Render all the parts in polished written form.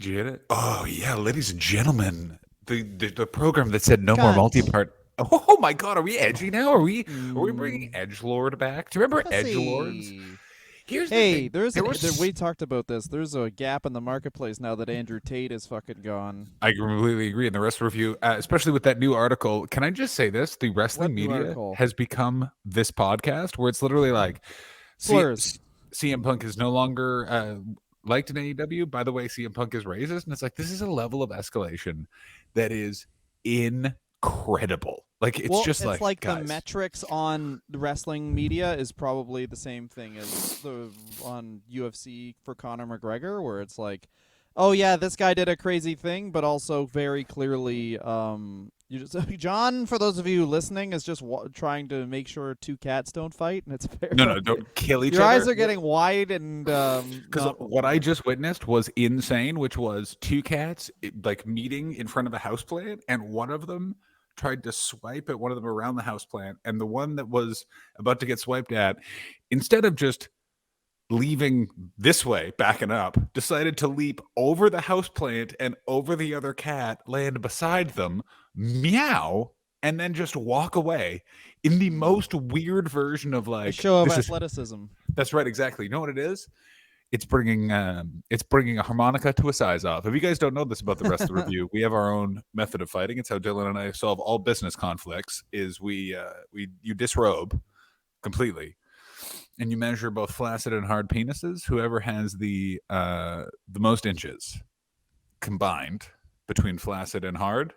Did you get it? Oh yeah, ladies and gentlemen, the program that said no more Cut. multi-part. Oh my God, are we edgy now? Are we bringing Mm, Edgelord back? Do you remember Edgelords? pussy. Here's the Hey, thing. There was. we talked about this. There's a gap in the marketplace now that Andrew Tate is fucking gone. I completely agree. And the rest review, especially with that new article. Can I just say this? The What wrestling new media article? has become this podcast where it's literally like, Slurs. CM Punk is no longer liked in AEW. By the way, CM Punk is racist, and it's like this is a level of escalation that is incredible. Like it's Well, just it's like like the guys. metrics on the wrestling media is probably the same thing as the on UFC for Conor McGregor, where it's like, oh yeah, this guy did a crazy thing, but also very clearly, you just John. For those of you listening, is just trying to make sure two cats don't fight, and it's very No, no, like don't kill each your eyes other. are getting wide and Because not. what I just witnessed was insane, which was two cats like meeting in front of a houseplant, and one of them tried to swipe at one of them around the houseplant, and the one that was about to get swiped at, instead of just leaving this way, backing up, decided to leap over the houseplant and over the other cat, land beside them, meow, and then just walk away in the most weird version of A like show of this is athleticism. that's right, exactly. You know what it is? It's bringing a harmonica to a size off. If you guys don't know this about the rest of the review, we have our own method of fighting. It's how Dylan and I solve all business conflicts. Is we you disrobe completely, and you measure both flaccid and hard penises. Whoever has the most inches combined between flaccid and hard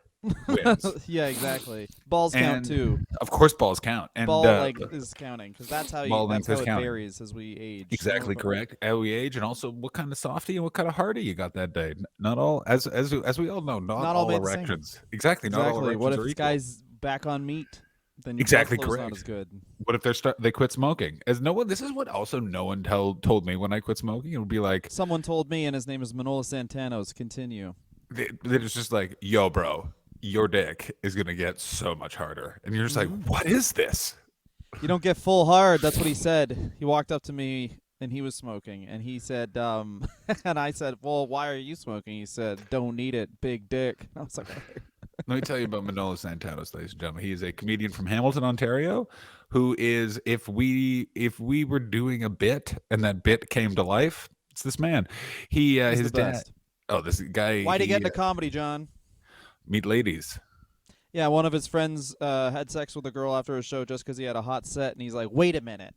wins. Yeah, exactly. Balls count And too. of course, balls count. And Ball like is counting because ball that's length how is it counting. varies as we age. Some Exactly of correct. How we age, and also what kind of softy and what kind of hardy you got that day. Not all, as we all know, not not all all made the same. erections. Exactly, not all Exactly. What erections if are this equal. guy's back on meat? Then your blood Exactly flow's not correct. as good. What if they quit smoking? As no one, this is what also no one told me when I quit smoking. It would be like Someone told me, and his name is Manola Santanos. Continue. it's just like, yo, bro, your dick is gonna get so much harder, and you're just like, Hmm. what is this? You don't get full hard. That's what he said. He walked up to me and he was smoking, and he said, and I said, well, why are you smoking? He said, don't need it, big dick. I was like, Let me tell you about Manolo Santanos, ladies and gentlemen. He is a comedian from Hamilton, Ontario, who is if we were doing a bit and that bit came to life, it's this man. He he's the his dad. best. Oh, this guy. Why'd he get He into comedy, John? meet ladies. Yeah, one of his friends had sex with a girl after a show just because he had a hot set, and he's like, "Wait a minute,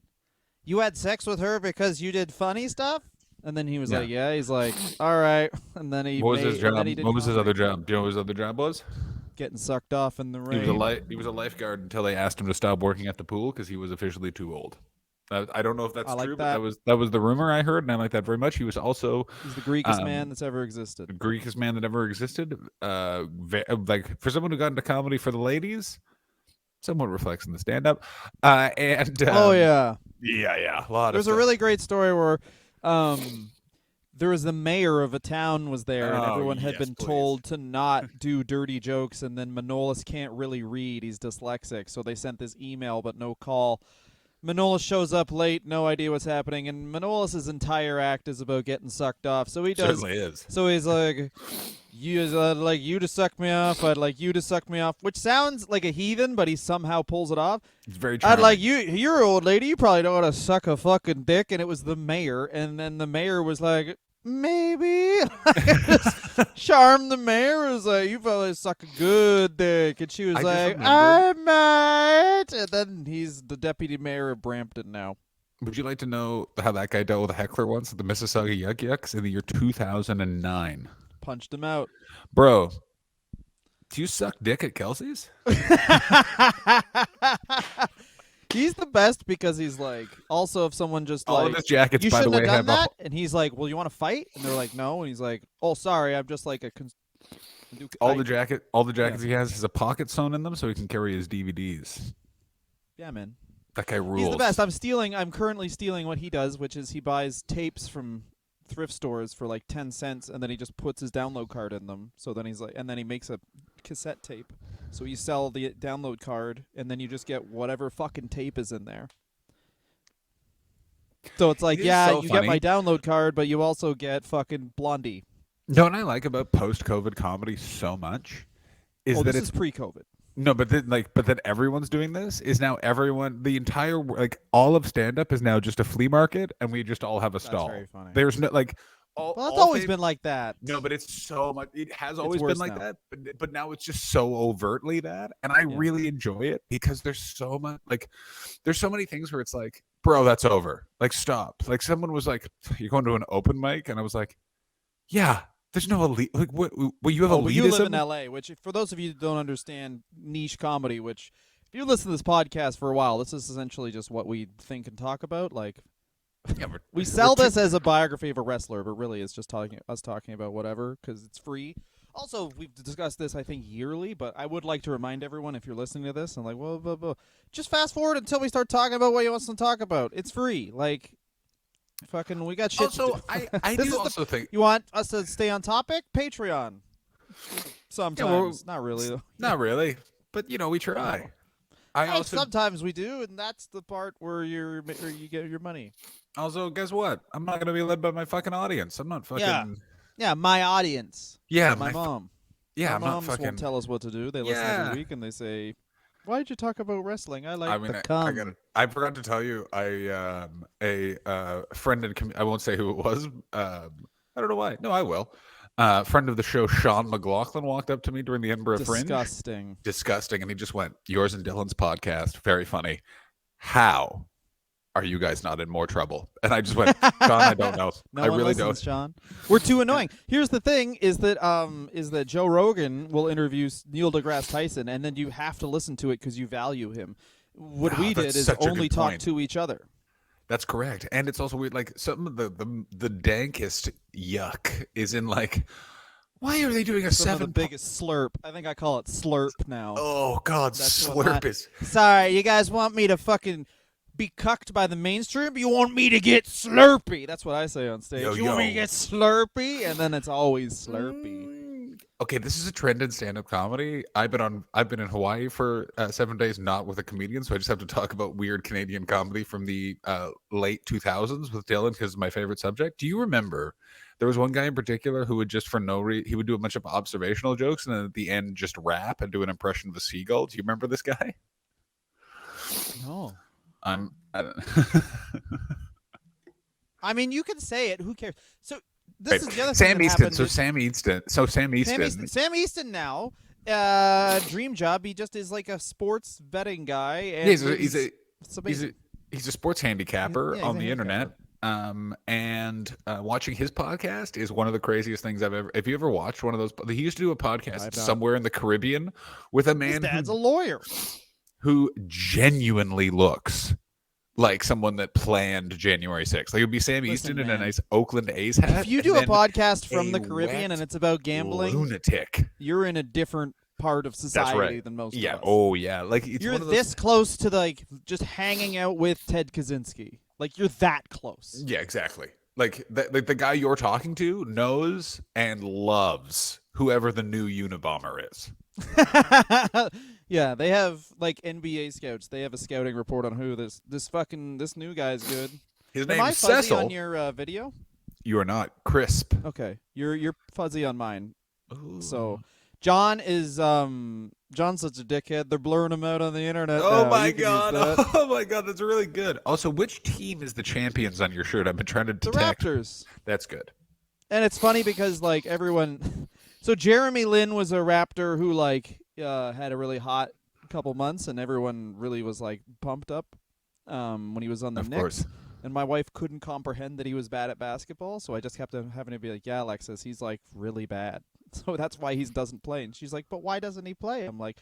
you had sex with her because you did funny stuff?" And then he was Yeah. like, "Yeah." He's like, "All right." And then What was his and then job? he did What was his comedy, other job? Do you know what his other job was? getting sucked off in the He was a rain. he was a lifeguard until they asked him to stop working at the pool because he was officially too old. I don't know if I that's like true, but that. that was the rumor I heard, and I like that very much. He was also He's the Greekest man um, that's ever existed. the Greekest man that ever existed. Like for someone who got into comedy for the ladies, somewhat reflects in the stand-up. And Oh yeah, yeah, a lot of there's a stuff. really great story where, there was the mayor of a town was there, and Oh everyone had yes, been please. told to not do dirty jokes. And then Manolis can't really read; he's dyslexic, so they sent this email but no call. Manolis shows up late, no idea what's happening, and Manolis' entire act is about getting sucked off. So he does. Certainly is. So he's like, "You like you to suck me off. I'd like you to suck me off," which sounds like a heathen, but he somehow pulls it off. It's very I'd like charming. you're an old lady. You probably don't want to suck a fucking dick. And it was the mayor, and then the mayor was like, maybe. Charm the mayor was like, you probably suck a good dick, and she was I just like, remembered. I might. And then he's the deputy mayor of Brampton now. Would you like to know how that guy dealt with a heckler once at the Mississauga Yuck Yucks in the year 2009? Punched him out. Bro, do you suck dick at Kelsey's? He's the best because he's like, also if someone just All like, of his jackets, you by the shouldn't way, have done have a that, and he's like, well, you want to fight? And they're like, no, and he's like, oh, sorry, I'm just like a. all the jackets he has a pocket sewn in them so he can carry his DVDs. Yeah, man. That guy rules. He's the best. I'm currently stealing what he does, which is he buys tapes from thrift stores for like 10 cents, and then he just puts his download card in them. So then he's like, and then he makes a cassette tape. So you sell the download card, and then you just get whatever fucking tape is in there. So it's like, It is yeah, so you funny. get my download card, but you also get fucking Blondie. know what I like about post-COVID comedy so much is Oh, that this it's is pre-COVID. no, but then everyone's doing this is now everyone the entire like all of stand-up is now just a flea market, and we just all have a That's stall. very funny. There's no like Well, that's all always fame, been like that. no, but it's so much. It has It's always been worse like now. that, but now it's just so overtly that, and I Yeah. really enjoy it because there's so much there's so many things where it's like, bro, that's over. Like, stop. Like, someone was like, "You're going to an open mic," and I was like, "Yeah." There's no elite. Like, what? You have Oh, but you live in elitism? LA, which for those of you that don't understand niche comedy, which if you listen to this podcast for a while, this is essentially just what we think and talk about. Like Yeah, we sell this as a biography of a wrestler, but really it's just talking about whatever because it's free. Also, we've discussed this I think yearly, but I would like to remind everyone if you're listening to this and like, well, just fast forward until we start talking about what you want us to talk about. It's free. Like, fucking, we got shit. to Also, do. I This do is the- also think You want us to stay on topic? Patreon. Sometimes, not really. Though. not really, but we try. I Hey, also sometimes we do, and that's the part where you get your money. also guess what? I'm not gonna be led by my fucking audience. I'm not fucking Yeah. Yeah, my audience. yeah, My mom. yeah. My I'm not moms fucking. won't tell us what to do. They listen Yeah. every week and they say, "Why'd you talk about wrestling? I like I mean, the cum." I forgot to tell you. A friend and I won't say who it was. I don't know why. No, I will. Friend of the show, Sean McLaughlin, walked up to me during the Edinburgh Fringe. Disgusting. And he just went, "Yours and Dylan's podcast, very funny. How are you guys not in more trouble?" And I just went, "Sean, I don't know. No I one really listens, don't." Sean. We're too annoying. Here's the thing: is that Joe Rogan will interview Neil deGrasse Tyson, and then you have to listen to it because you value him. What Wow, we did that's is such a only good talk point. to each other. That's correct. And it's also weird. Like some of the dankest yuck is in like, why are they doing a Some of the seven? biggest slurp. I think I call it slurp now. Oh God, That's what slurp I- is. Sorry, you guys want me to fucking be cucked by the mainstream? You want me to get slurpy? That's what I say on stage. Yo, You want me to yo. get slurpy? And then it's always slurpy. Okay, this is a trend in stand-up comedy. I've been in Hawaii for 7 days, not with a comedian, so I just have to talk about weird Canadian comedy from the late 2000s with Dylan because it's my favorite subject. Do you remember there was one guy in particular who would just for no reason he would do a bunch of observational jokes and then at the end just rap and do an impression of a seagull? Do you remember this guy? No. I don't. I mean, you can say it. Who cares? So this is the other Sam thing that Easton. happened. So Sam Easton. Sam Easton now, dream job. He just is like a sports betting guy. And Yeah, he's amazing. a sports handicapper Yeah, he's on a the internet. And watching his podcast is one of the craziest things I've ever. If you ever watched one of those, he used to do a podcast I've not. somewhere in the Caribbean with a His man dad's a lawyer. who genuinely looks like someone that planned January 6th. Like it would be Sam Listen, Easton in a man. nice Oakland A's hat. If you and do a then podcast from the a Caribbean wet and it's about gambling, lunatic. you're in a different part of society right. than most Yeah. of us. Oh yeah. Like it's You're one of those, this close to like just hanging out with Ted Kaczynski. Like you're that close. Yeah, exactly. Like the guy you're talking to knows and loves whoever the new Unabomber is. Yeah, they have like NBA scouts. They have a scouting report on who this new guy's good. His Am name I is fuzzy Cecil. on your video? You are not crisp. Okay, you're fuzzy on mine. So John is John's such a dickhead. They're blurring him out on the internet. Oh now. my You can use god! that. Oh my god! That's really good. Also, which team is the champions on your shirt? I've been trying to The detect. Raptors. That's good. And it's funny because like everyone, so Jeremy Lin was a Raptor who like had a really hot couple months, and everyone really was like pumped up when he was on the Of Knicks. course. And my wife couldn't comprehend that he was bad at basketball, so I just kept having to be like, "Yeah, Alexis, he's like really bad." So that's why he doesn't play. And she's like, "But why doesn't he play?" I'm like,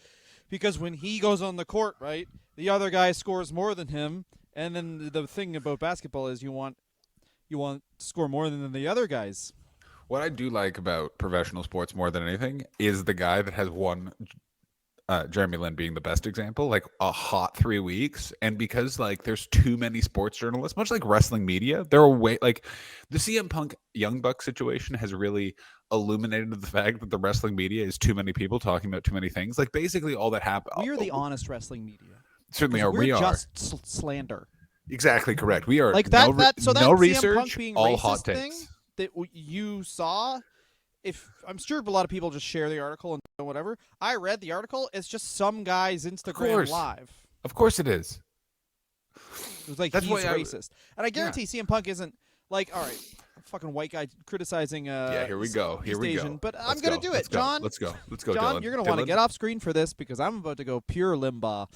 "Because when he goes on the court, right, the other guy scores more than him, and then the thing about basketball is you want to score more than the other guys." What I do like about professional sports more than anything is the guy that has won. Jeremy Lin being the best example, like a hot 3 weeks, and because like there's too many sports journalists, much like wrestling media, there are way like the CM Punk Young Buck situation has really illuminated the fact that the wrestling media is too many people talking about too many things. Like basically all that happened. We are the honest wrestling media. Certainly are. We're We are just slander. exactly correct. We are Like that. no So that no CM research, Punk being all racist hot thing takes. that you saw if I'm sure a lot of people just share the article and whatever. I read the article. It's just some guy's Instagram course. live. Of course it is. It was like That's he's why racist, and I guarantee CM Punk isn't like, all right, a fucking white guy criticizing. Yeah, here we go. Here East we Asian, go. but Let's I'm gonna go. do Let's it, go. John. Let's go. Let's go, John, Dylan. you're gonna want to Dylan? get off screen for this because I'm about to go pure Limbaugh.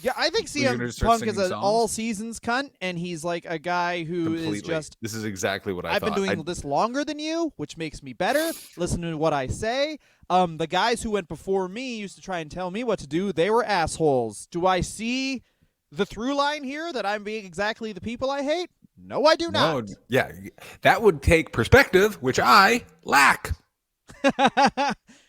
Yeah, I think You're gonna CM start Punk is singing an songs? all seasons cunt, and he's like a guy who is Completely. just. This is exactly what I I've thought. been doing this longer than you, which makes me better. Listen to what I say. The guys who went before me used to try and tell me what to do. They were assholes. Do I see the through line here that I'm being exactly the people I hate? No, I do not. No, yeah, that would take perspective, which I lack.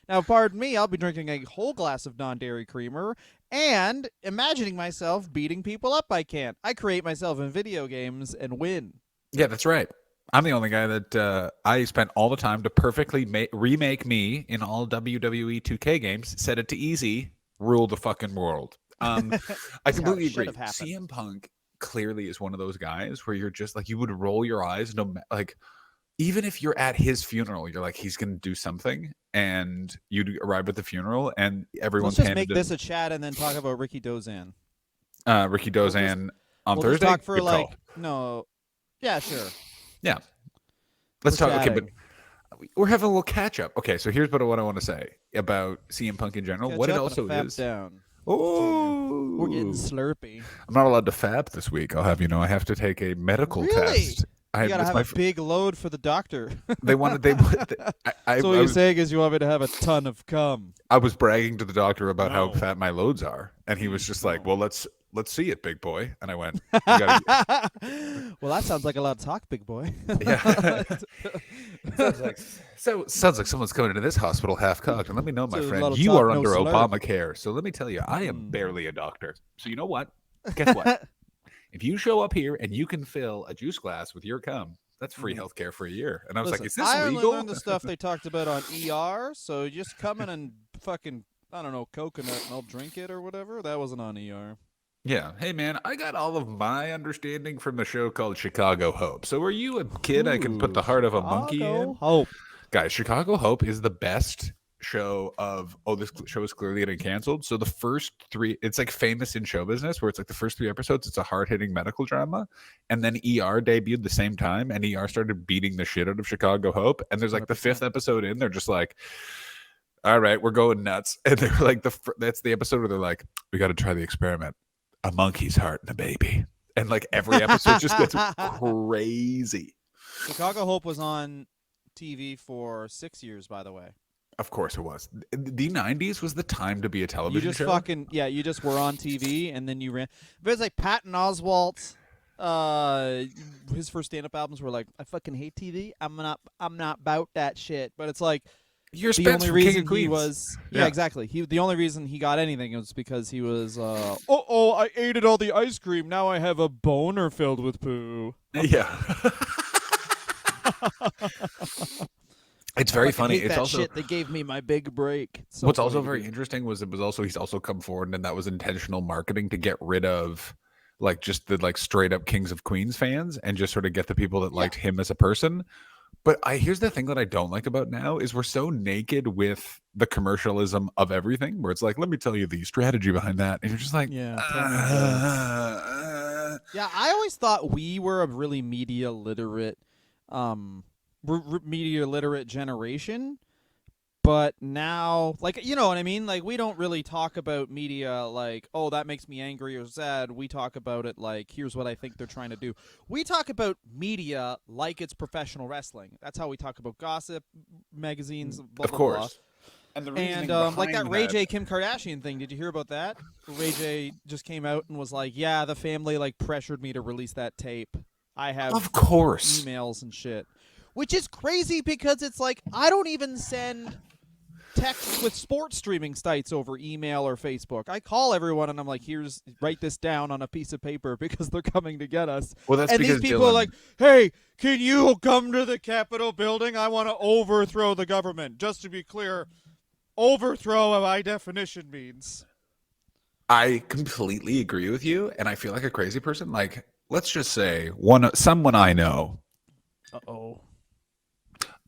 Now, pardon me, I'll be drinking a whole glass of non-dairy creamer and imagining myself beating people up I can't. I create myself in video games and win. Yeah, that's right. I'm the only guy that I spent all the time to perfectly remake me in all WWE 2K games, set it to easy, rule the fucking world. I completely agree. CM Punk clearly is one of those guys where you're just like, you would roll your eyes, like, even if you're at his funeral, you're like, he's going to do something, and you arrive at the funeral, and everyone's Let's just make this a chat and then talk about Ricky Dozan. Ricky Dozan on we'll Thursday. Just talk for Good like call. no, yeah, sure. Yeah, let's We're talk. chatting. Okay, but we're having a little catch up. Okay, so here's what I want to say about CM Punk in general. Catch what it up also and fap is. down. Oh, We're getting slurpy. I'm not allowed to fab this week. I'll have you know. I have to take a medical Really? test. You gotta it's have a big load for the doctor. They wanted. So So what I you're was, saying is you want me to have a ton of cum. I was bragging to the doctor about how No. fat my loads are, and he was just like, No. "Well, let's see it, big boy." And I went, "You gotta, Well, that sounds like a lot of talk, big boy. yeah." sounds like someone's coming into this hospital half cocked. And let me know, my So a lot friend, of you talk, are no under slurp. Obamacare. So let me tell you, I am barely a doctor. So you know what? Guess what? If you show up here and you can fill a juice glass with your cum, that's free healthcare for a year. And I was Listen, like, is this I only legal? learned the stuff they talked about on ER, so just come in and fucking, I don't know, coconut, and I'll drink it or whatever. That wasn't on ER. Yeah. Hey, man, I got all of my understanding from the show called Chicago Hope. So are you a kid I can put the heart of a monkey in? Hope. Guys, Chicago Hope is the best show of, this show is clearly getting canceled. So the first three, it's like famous in show business where it's like the first 3 episodes, it's a hard-hitting medical drama. And then ER debuted the same time, and ER started beating the shit out of Chicago Hope. And there's like the 5th episode in, they're just like, all right, we're going nuts. And they're like, that's the episode where they're like, we got to try the experiment. A monkey's heart and a baby. And like every episode just gets crazy. Chicago Hope was on TV for 6 years, by the way. Of course it was. The 90s was the time to be a television You just show. fucking, yeah, you just were on TV and then you ran. But it's like Patton Oswalt, his first stand-up albums were like, I fucking hate TV. I'm not about that shit. But it's like, You're the Spence only from King reason of Queens. he was, Yeah. exactly. The only reason he got anything was because he was, I ate all the ice cream. Now I have a boner filled with poo. Yeah. It's very funny. Hate It's that also shit. They gave me my big break. So what's also funny to very me. interesting was he's also come forward, and that was intentional marketing to get rid of like just the like straight up Kings of Queens fans and just sort of get the people that liked him as a person. But here's the thing that I don't like about now is we're so naked with the commercialism of everything, where it's like, let me tell you the strategy behind that, and you're just like, Yeah, tell me Yeah, I always thought we were a really media literate, media literate generation, but now, like, you know what I mean? Like, we don't really talk about media like, oh, that makes me angry or sad. We talk about it like, here's what I think they're trying to do. We talk about media like it's professional wrestling. That's how we talk about gossip magazines. Blah, of blah, course. blah. And the And like that Ray J Kim Kardashian thing, did you hear about that? Ray J just came out and was like, "Yeah, the family like pressured me to release that tape. I have Of course. emails and shit," which is crazy because it's like I don't even send texts with sports streaming sites over email or Facebook. I call everyone and I'm like, "Here's write this down on a piece of paper because they're coming to get us." Well, that's And because these people Dylan, are like, "Hey, can you come to the Capitol building? I want to overthrow the government." Just to be clear, overthrow by definition means. I completely agree with you, and I feel like a crazy person. Like, let's just say someone I know. Uh-oh.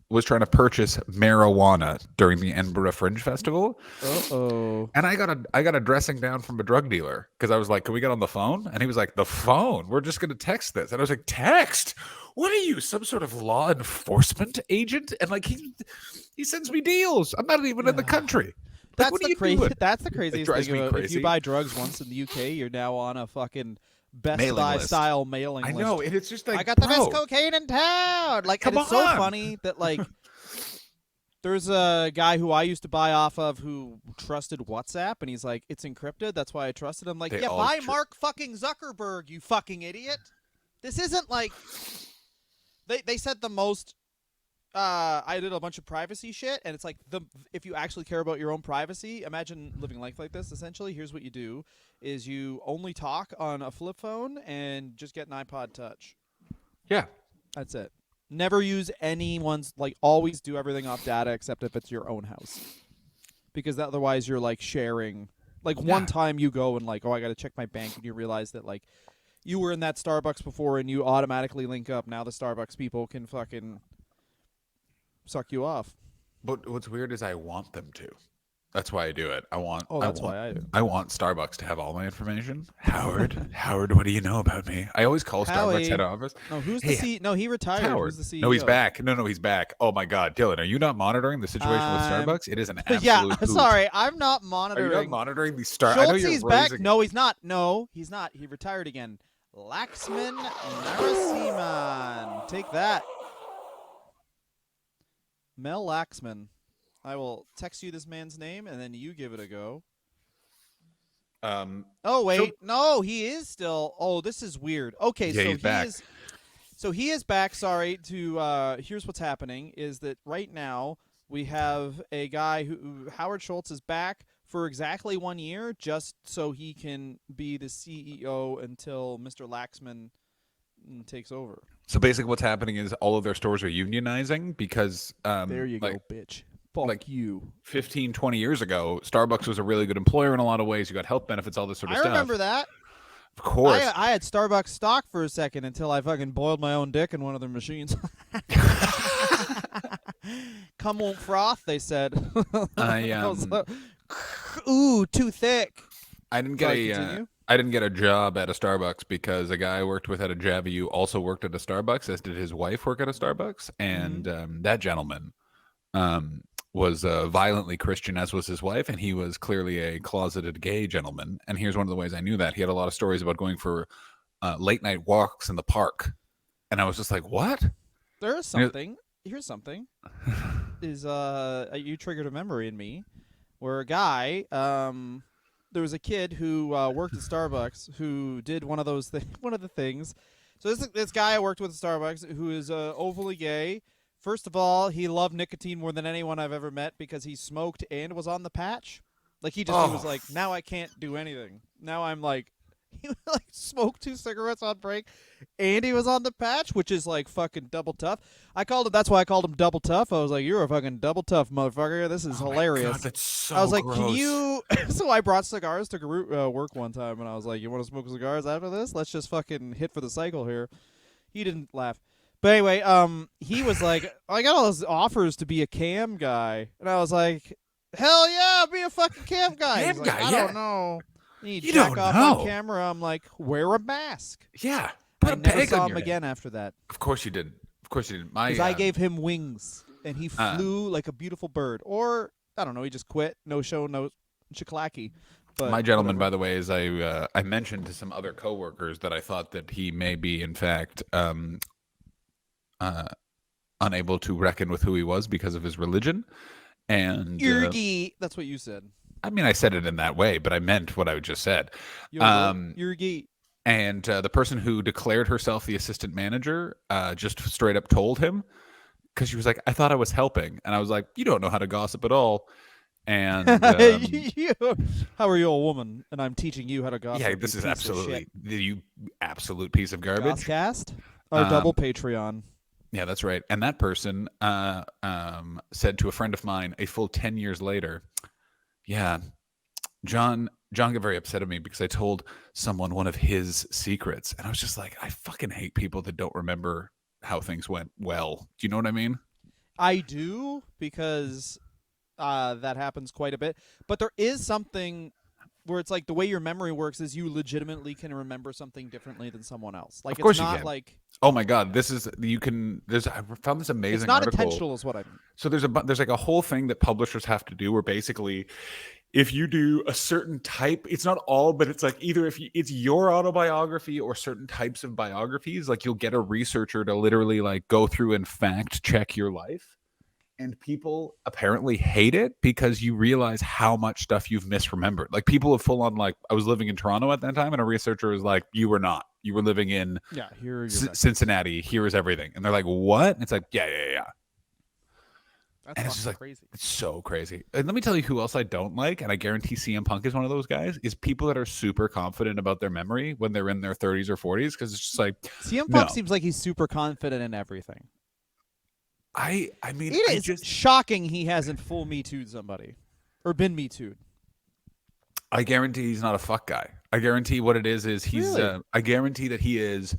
was trying to purchase marijuana during the Edinburgh Fringe Festival, Uh-oh. and I got a dressing down from a drug dealer because I was like, "Can we get on the phone?" And he was like, "The phone? We're just going to text this." And I was like, "Text? What are you, some sort of law enforcement agent?" And like he sends me deals. I'm not even in the country. Like, what are you doing? That's the craziest drives thing me about if you crazy. buy drugs once in the UK, you're now on a fucking Best Mailing Buy list. style mailing I list. know, and it's just like, I got the bro, best cocaine in town. Like, Come and it's so on. funny that like there's a guy who I used to buy off of who trusted WhatsApp, and he's like, it's encrypted. That's why I trusted him. Like, They yeah, all buy tr- Mark fucking Zuckerberg, you fucking idiot. This isn't like they said the most. I did a bunch of privacy shit, and it's like if you actually care about your own privacy, imagine living life like this. Essentially, here's what you do: is you only talk on a flip phone and just get an iPod Touch. Yeah. That's it. Never use anyone's, like, always do everything off data except if it's your own house, because otherwise you're like sharing. Like one Yeah. time you go and like, oh, I got to check my bank, and you realize that like you were in that Starbucks before and you automatically link up. Now the Starbucks people can fucking suck you off. But what's weird is I want them to. That's why I do it. Oh, that's why I do. I want Starbucks to have all my information. Howard, Howard, what do you know about me? I always call Howie. Starbucks head office. No, who's Hey, the C? No, he retired. Howard. Who's the CEO? No, he's back. No, he's back. Oh my God, Dylan, are you not monitoring the situation with Starbucks? It is an absolute yeah, hoot. sorry, I'm not Are you monitoring. not monitoring the Star? I know you're Schultze's back. raising- No, he's not. No, he's not. He retired again. Laxman Narasimhan. Take that. Mel Laxman. I will text you this man's name, and then you give it a go. Oh, wait. No, he is still. Oh, this is weird. Okay, Yeah, so he's back. he is back. Sorry to here's what's happening is that right now we have a guy who Howard Schultz is back for exactly 1 year just so he can be the CEO until Mr. Laxman takes over. So basically, what's happening is all of their stores are unionizing because There you like, go, bitch. Fuck like you. 15, 20 years ago, Starbucks was a really good employer in a lot of ways. You got health benefits, all this sort of I stuff. remember that. Of course. I had Starbucks stock for a second until I fucking boiled my own dick in one of their machines. Come on, froth, they said. I Ooh, too thick. I didn't get Sorry, a continue. I didn't get a job at a Starbucks because a guy I worked with at a JaVu also worked at a Starbucks, as did his wife work at a Starbucks, and that gentleman was violently Christian, as was his wife, and he was clearly a closeted gay gentleman. And here's one of the ways I knew that: he had a lot of stories about going for late night walks in the park, and I was just like, "What?" There's something. Here's something. You triggered a memory in me, where a guy, there was a kid who worked at Starbucks who did one of those one of the things. So this guy I worked with at Starbucks who is overly gay. First of all, he loved nicotine more than anyone I've ever met because he smoked and was on the patch. Like he was like, now I can't do anything. Now I'm like, he would like smoke 2 cigarettes on break, and he was on the patch, which is like fucking double tough. That's why I called him double tough. I was like, you're a fucking double tough motherfucker. This is hilarious. God, that's so I was like, gross. can you? So I brought cigars to work one time, and I was like, you want to smoke cigars after this? Let's just fucking hit for the cycle here. He didn't laugh. But anyway, he was like, I got all those offers to be a cam guy, and I was like, hell yeah, be a fucking cam guy. Cam He's like, guy, I yeah. don't know. You You jack don't off know. on camera. I'm like, wear a mask. Yeah, put I a never peg saw on him your head. again after that Of course you did. Of course you did. because I gave him wings, and he flew like a beautiful bird. Or I don't know, he just quit. No show, no chiklacky. But my gentleman, whatever. by the way, is I mentioned to some other coworkers that I thought that he may be, in fact, unable to reckon with who he was because of his religion. And Yergi. That's what you said. I mean, I said it in that way, but I meant what I just said. Yergi. And the person who declared herself the assistant manager just straight up told him, because she was like, I thought I was helping. And I was like, you don't know how to gossip at all. And How are you a woman? And I'm teaching you how to gossip. yeah, you this is piece of absolutely shit. you absolute piece of garbage. Gosscast? Our double Patreon. Yeah, that's right. And that person said to a friend of mine a full 10 years later, yeah, John got very upset at me because I told someone one of his secrets. And I was just like, I fucking hate people that don't remember how things went well. Do you know what I mean? I do, because that happens quite a bit. But there is something where it's like the way your memory works is you legitimately can remember something differently than someone else. Like Of it's course you not can. like Oh my God, this is you can. There's I found this it's amazing not article. intentional, is what I mean. So there's like a whole thing that publishers have to do where basically if you do a certain type, it's not all, but it's like either if it's your autobiography or certain types of biographies, like you'll get a researcher to literally like go through and fact check your life. And people apparently hate it because you realize how much stuff you've misremembered. Like people have full on like I was living in Toronto at that time, and a researcher was like, "You were not. You were living in Yeah, here are your records. Cincinnati. Here is everything." And they're like, "What?" And it's like, "Yeah, yeah, yeah." That's And it's just fucking like crazy. it's so crazy. And let me tell you who else I don't like, and I guarantee CM Punk is one of those guys. Is people that are super confident about their memory when they're in their 30s or 40s because it's just like, CM no. Punk seems like he's super confident in everything. I mean, It I is just shocking he hasn't full Me Too'd somebody or been Me Too'd. I guarantee he's not a fuck guy. I guarantee what it is he's. Really? I guarantee that he is.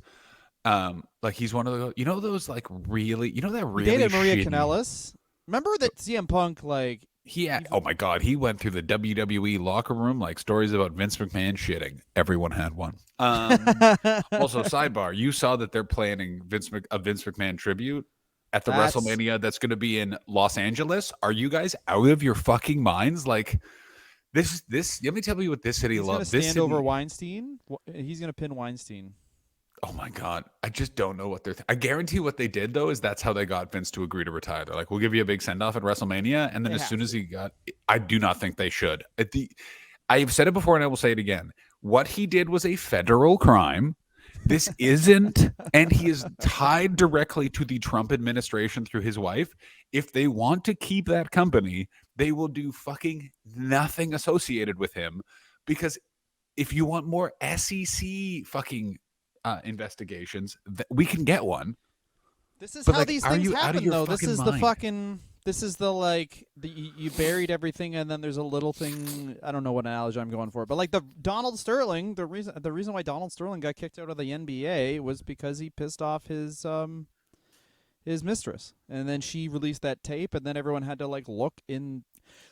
Like he's one of those. You know those like really. You know that He really dated Maria shitty. Kanellis. Remember that CM Punk like Oh my God, he went through the WWE locker room like stories about Vince McMahon shitting. Everyone had one. Also, sidebar: you saw that they're planning a Vince McMahon tribute at the That's- WrestleMania that's going to be in Los Angeles. Are you guys out of your fucking minds? Like this. Let me tell you what this city he's gonna loves. This stand city, over Weinstein. He's gonna pin Weinstein. oh my God. I just don't know what they're. I guarantee what they did, though, is that's how they got Vince to agree to retire. They're like, we'll give you a big send off at WrestleMania. And then They as have soon as to. he got, I do not think they should. I've said it before and I will say it again. What he did was a federal crime. This isn't, and he is tied directly to the Trump administration through his wife. If they want to keep that company, they will do fucking nothing associated with him because if you want more SEC fucking investigations, we can get one. This is But, how like, these are things you out of happen, your though. This fucking is the mind? fucking. This is the like you buried everything, and then there's a little thing. I don't know what analogy I'm going for, but like the Donald Sterling. The reason why Donald Sterling got kicked out of the NBA was because he pissed off his mistress, and then she released that tape, and then everyone had to like look in.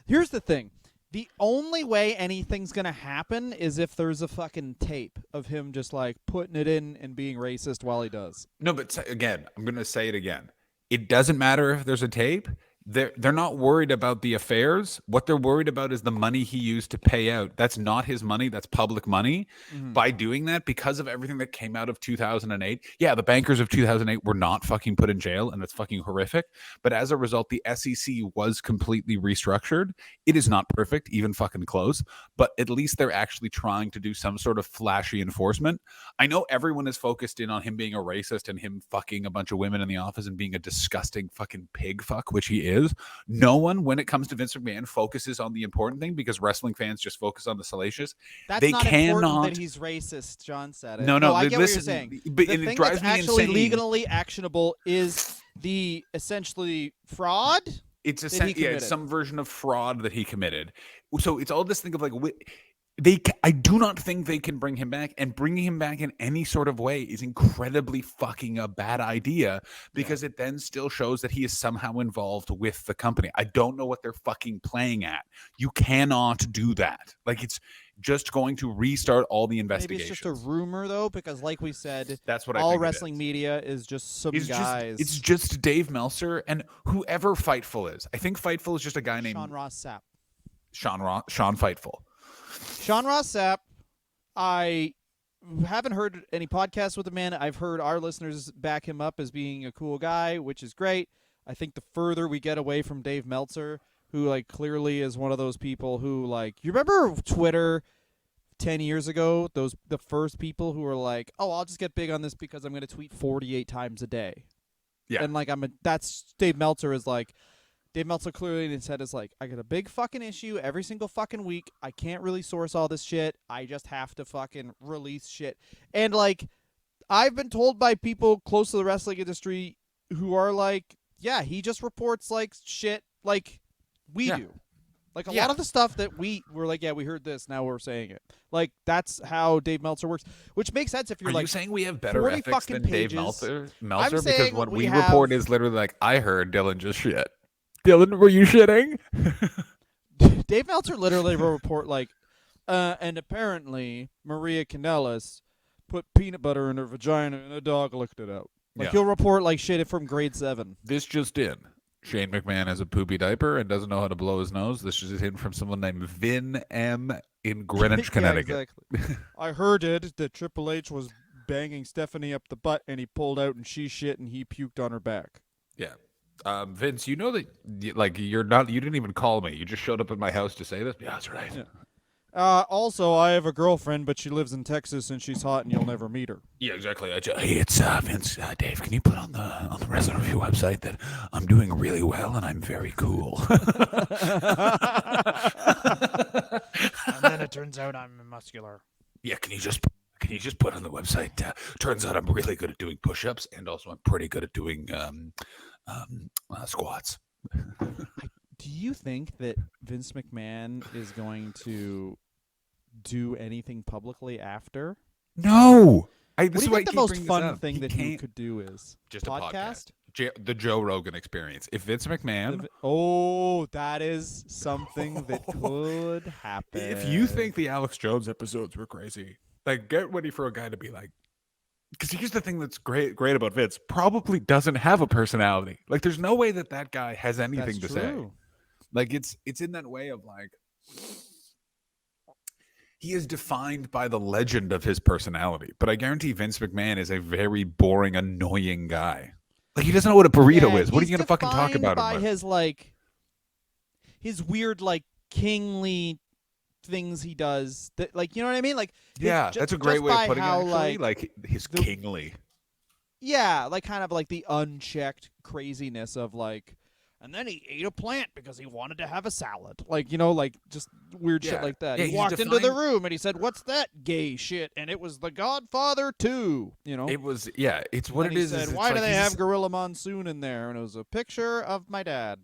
Here's the thing. The only way anything's gonna happen is if there's a fucking tape of him just like putting it in and being racist while he does. No, but again, I'm going to say it again. It doesn't matter if there's a tape. They're not worried about the affairs. What they're worried about is the money he used to pay out. That's not his money. That's public money. By doing that, because of everything that came out of 2008, yeah, the bankers of 2008 were not fucking put in jail, and that's fucking horrific. But as a result, the SEC was completely restructured. It is not perfect, even fucking close, but at least they're actually trying to do some sort of flashy enforcement. I know everyone is focused in on him being a racist and him fucking a bunch of women in the office and being a disgusting fucking pig fuck, which he is. No one, when it comes to Vince McMahon, focuses on the important thing because wrestling fans just focus on the salacious. That's They not cannot. important that he's racist. John said it. No, I get what listen, you're saying. but The and it thing drives that's me actually insane. legally actionable is the essentially fraud. It's that he yeah, it's committed. some version of fraud that he committed. So it's all this thing of like I do not think they can bring him back, and bringing him back in any sort of way is incredibly fucking a bad idea because it then still shows that he is somehow involved with the company. I don't know what they're fucking playing at. You cannot do that. Like it's just going to restart all the Maybe investigations. it's just a rumor though, because like we said, That's what I all think it wrestling is. media is just some It's guys. it's just Dave Meltzer and whoever Fightful is. I think Fightful is just a guy named Sean Ross Sapp. Sean Fightful. Sean Ross Sapp. I haven't heard any podcasts with the man. I've heard our listeners back him up as being a cool guy, which is great. I think the further we get away from Dave Meltzer, who like clearly is one of those people who like, you remember Twitter 10 years ago, the first people who were like, "Oh, I'll just get big on this because I'm going to tweet 48 times a day." Yeah. And like that's Dave Meltzer is like, Dave Meltzer clearly in his head is like, I got a big fucking issue every single fucking week. I can't really source all this shit. I just have to fucking release shit. And like, I've been told by people close to the wrestling industry who are like, yeah, he just reports like shit like we Yeah. do. Like a Yeah. lot of the stuff that we were like, yeah, we heard this, now we're saying it. Like that's how Dave Meltzer works, which makes sense if you're Are you like saying we have better 40 ethics fucking than Dave pages. Meltzer? I'm Because saying what we we have- report is literally like, I heard Dylan just shit. Dylan, were you shitting? Dave Meltzer literally will report like, and apparently Maria Kanellis put peanut butter in her vagina and a dog licked it out. Like Yeah. he'll report like shit from grade 7. This just in. Shane McMahon has a poopy diaper and doesn't know how to blow his nose. This is in from someone named Vin M. in Greenwich, Connecticut. Yeah, exactly. I heard it that Triple H was banging Stephanie up the butt and he pulled out and she shit and he puked on her back. Yeah. Vince, you know that you didn't even call me. You just showed up at my house to say this? Yeah, that's right. Yeah. Also, I have a girlfriend, but she lives in Texas and she's hot and you'll never meet her. Yeah, exactly. Hey, it's Vince. Dave, can you put on the Wrestling Review website that I'm doing really well and I'm very cool? And then it turns out I'm muscular. Yeah, can you just put on the website? Turns out I'm really good at doing push-ups and also I'm pretty good at doing squats. Do you think that Vince McMahon is going to do anything publicly after? No. This What is do you why think I the keep most bringing this fun up. thing He that he can't- could do is just podcast? a podcast. The Joe Rogan Experience. If Vince McMahon, Oh, that is something that could happen. if you think the Alex Jones episodes were crazy, like get ready for a guy to be like, because here's the thing that's great about Vince, probably doesn't have a personality. Like there's no way that guy has anything That's to say. true. Like it's in that way of like he is defined by the legend of his personality. But I guarantee Vince McMahon is a very boring, annoying guy. Like he doesn't know what a burrito Yeah, is. What are he's you gonna fucking talk defined about by him with? his like his weird like kingly things he does that like you know what I mean like Yeah, ju- that's a great just way by of putting how, it. Actually, like his the- kingly. yeah like kind of like the unchecked craziness of like and then he ate a plant because he wanted to have a salad like you know like just weird shit Yeah. like that. Yeah, He he's walked into the defined- room and he said what's that gay shit and it was The Godfather 2 you know. It was it's what And it he is. said, is it's why do like they he's- have Gorilla Monsoon in there? And it was a picture of my dad.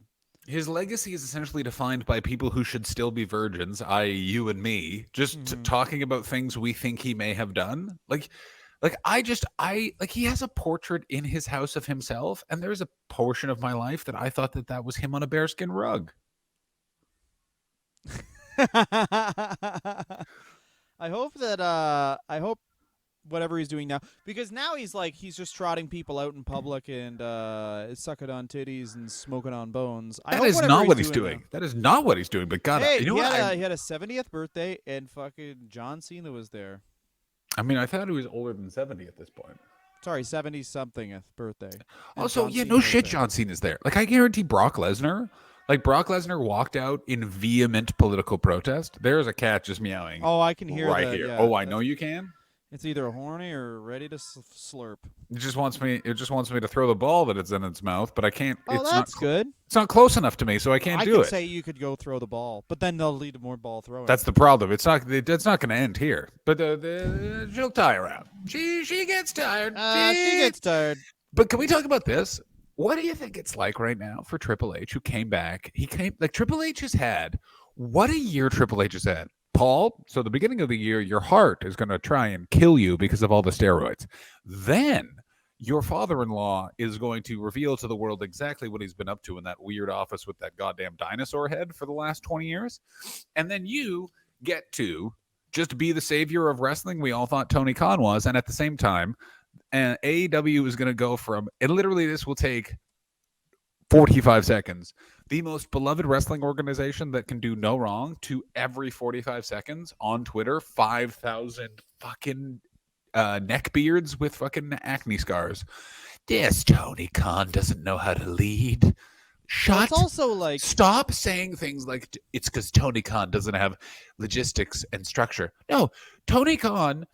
His legacy is essentially defined by people who should still be virgins, i.e., you and me, just talking about things we think he may have done. Like he has a portrait in his house of himself, and there's a portion of my life that I thought that was him on a bearskin rug. I hope whatever he's doing now, because now he's just trotting people out in public and sucking on titties and smoking on bones. That is not what he's doing. That is not what he's doing. But God, Hey, you know he what? had, he had a 70th birthday and fucking John Cena was there. I mean, I thought he was older than 70 at this point. Sorry, 70-somethingth birthday. And Also, John yeah, Cena no was shit, there. John Cena's there. Like, I guarantee Brock Lesnar walked out in vehement political protest. There's a cat just meowing Oh, I can hear right that. here. Yeah. Oh, I know you can. It's either horny or ready to slurp. It just wants me to throw the ball that it's in its mouth, but I can't. Oh, it's that's not. good. It's not close enough to me, so I can't I do could it. say you could go throw the ball, but then they'll lead to more ball throwing. That's the problem. It's not going to end here. But she'll tire out. She gets tired. she gets tired. But can we talk about this? What do you think it's like right now for Triple H, who came back? Triple H has had what a year. Triple H has had. Paul, so the beginning of the year, your heart is going to try and kill you because of all the steroids. Then your father-in-law is going to reveal to the world exactly what he's been up to in that weird office with that goddamn dinosaur head for the last 20 years. And then you get to just be the savior of wrestling we all thought Tony Khan was. And at the same time, and AEW is going to go from, and literally this will take 45 seconds, the most beloved wrestling organization that can do no wrong, to every 45 seconds on Twitter, 5,000 fucking neckbeards with fucking acne scars. This Tony Khan doesn't know how to lead. Shut. It's also like Stop saying things like it's because Tony Khan doesn't have logistics and structure. No, Tony Khan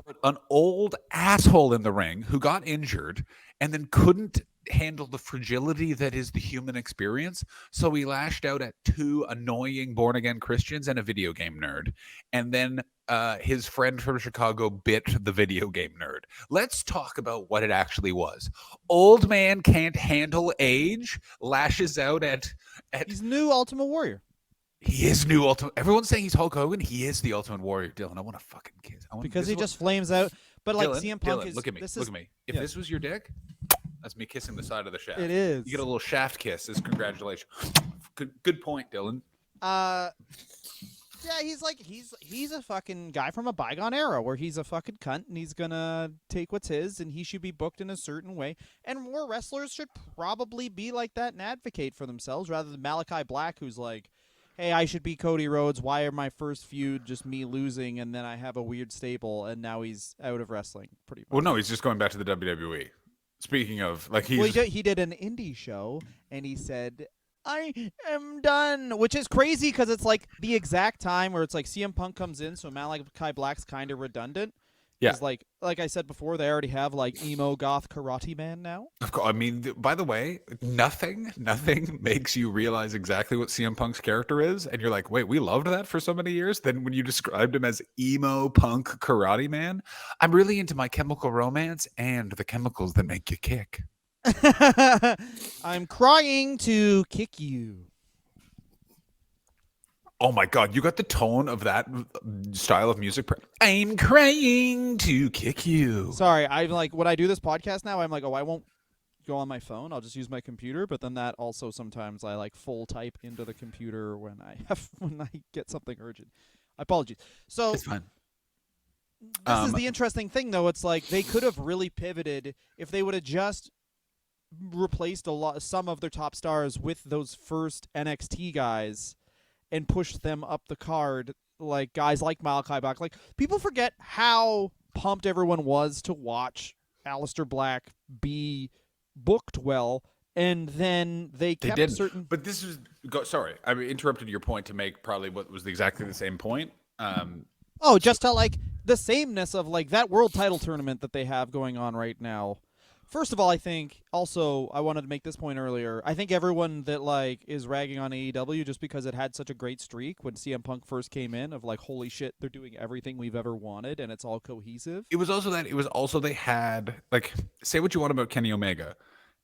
put an old asshole in the ring who got injured and then couldn't handle the fragility that is the human experience. So he lashed out at two annoying born-again Christians and a video game nerd. And then his friend from Chicago bit the video game nerd. Let's talk about what it actually was. Old man can't handle age, lashes out at he's new Ultimate Warrior. He is new Ultimate. Everyone's saying he's Hulk Hogan. He is the Ultimate Warrior, Dylan. I want to fucking kiss. Because he just flames out. But like Dylan, CM Punk Dylan, is. look at me. This Look is, at me. If yeah. this was your dick, that's me kissing the side of the shaft. It is. You get a little shaft kiss as congratulations. Good point, Dylan. Yeah, he's a fucking guy from a bygone era where he's a fucking cunt and he's gonna take what's his and he should be booked in a certain way. And more wrestlers should probably be like that and advocate for themselves rather than Malachi Black, who's like, hey, I should be Cody Rhodes. Why are my first feud just me losing and then I have a weird stable and now he's out of wrestling pretty much. Well, no, he's just going back to the WWE. Speaking of, like, he's... Well, he did an indie show and he said, I am done, which is crazy because it's like the exact time where it's like CM Punk comes in, so Malachi Black's kind of redundant. Yeah. 'Cause like I said before, they already have like emo goth karate man now. Of course, I mean, by the way, nothing makes you realize exactly what CM Punk's character is, and you're like, wait, we loved that for so many years. Then when you described him as emo punk karate man, I'm really into My Chemical Romance and the chemicals that make you kick. I'm crying to kick you. Oh my God, you got the tone of that style of music. I'm crying to kick you. Sorry, I'm like when I do this podcast now, I'm like, oh, I won't go on my phone. I'll just use my computer. But then that also sometimes I like full type into the computer when I get something urgent. Apologies. So It's fine. This is the interesting thing, though. It's like they could have really pivoted if they would have just replaced some of their top stars with those first NXT guys and pushed them up the card, like guys like Malachi Black. Like people forget how pumped everyone was to watch Aleister Black be booked well, and then they kept didn't. certain. But this is sorry, I interrupted your point to make probably what was exactly the same point. Just to like the sameness of like that world title tournament that they have going on right now. First of all, I think also I wanted to make this point earlier. I think everyone that like is ragging on AEW just because it had such a great streak when CM Punk first came in of like, holy shit, they're doing everything we've ever wanted and it's all cohesive. It was also they had, like, say what you want about Kenny Omega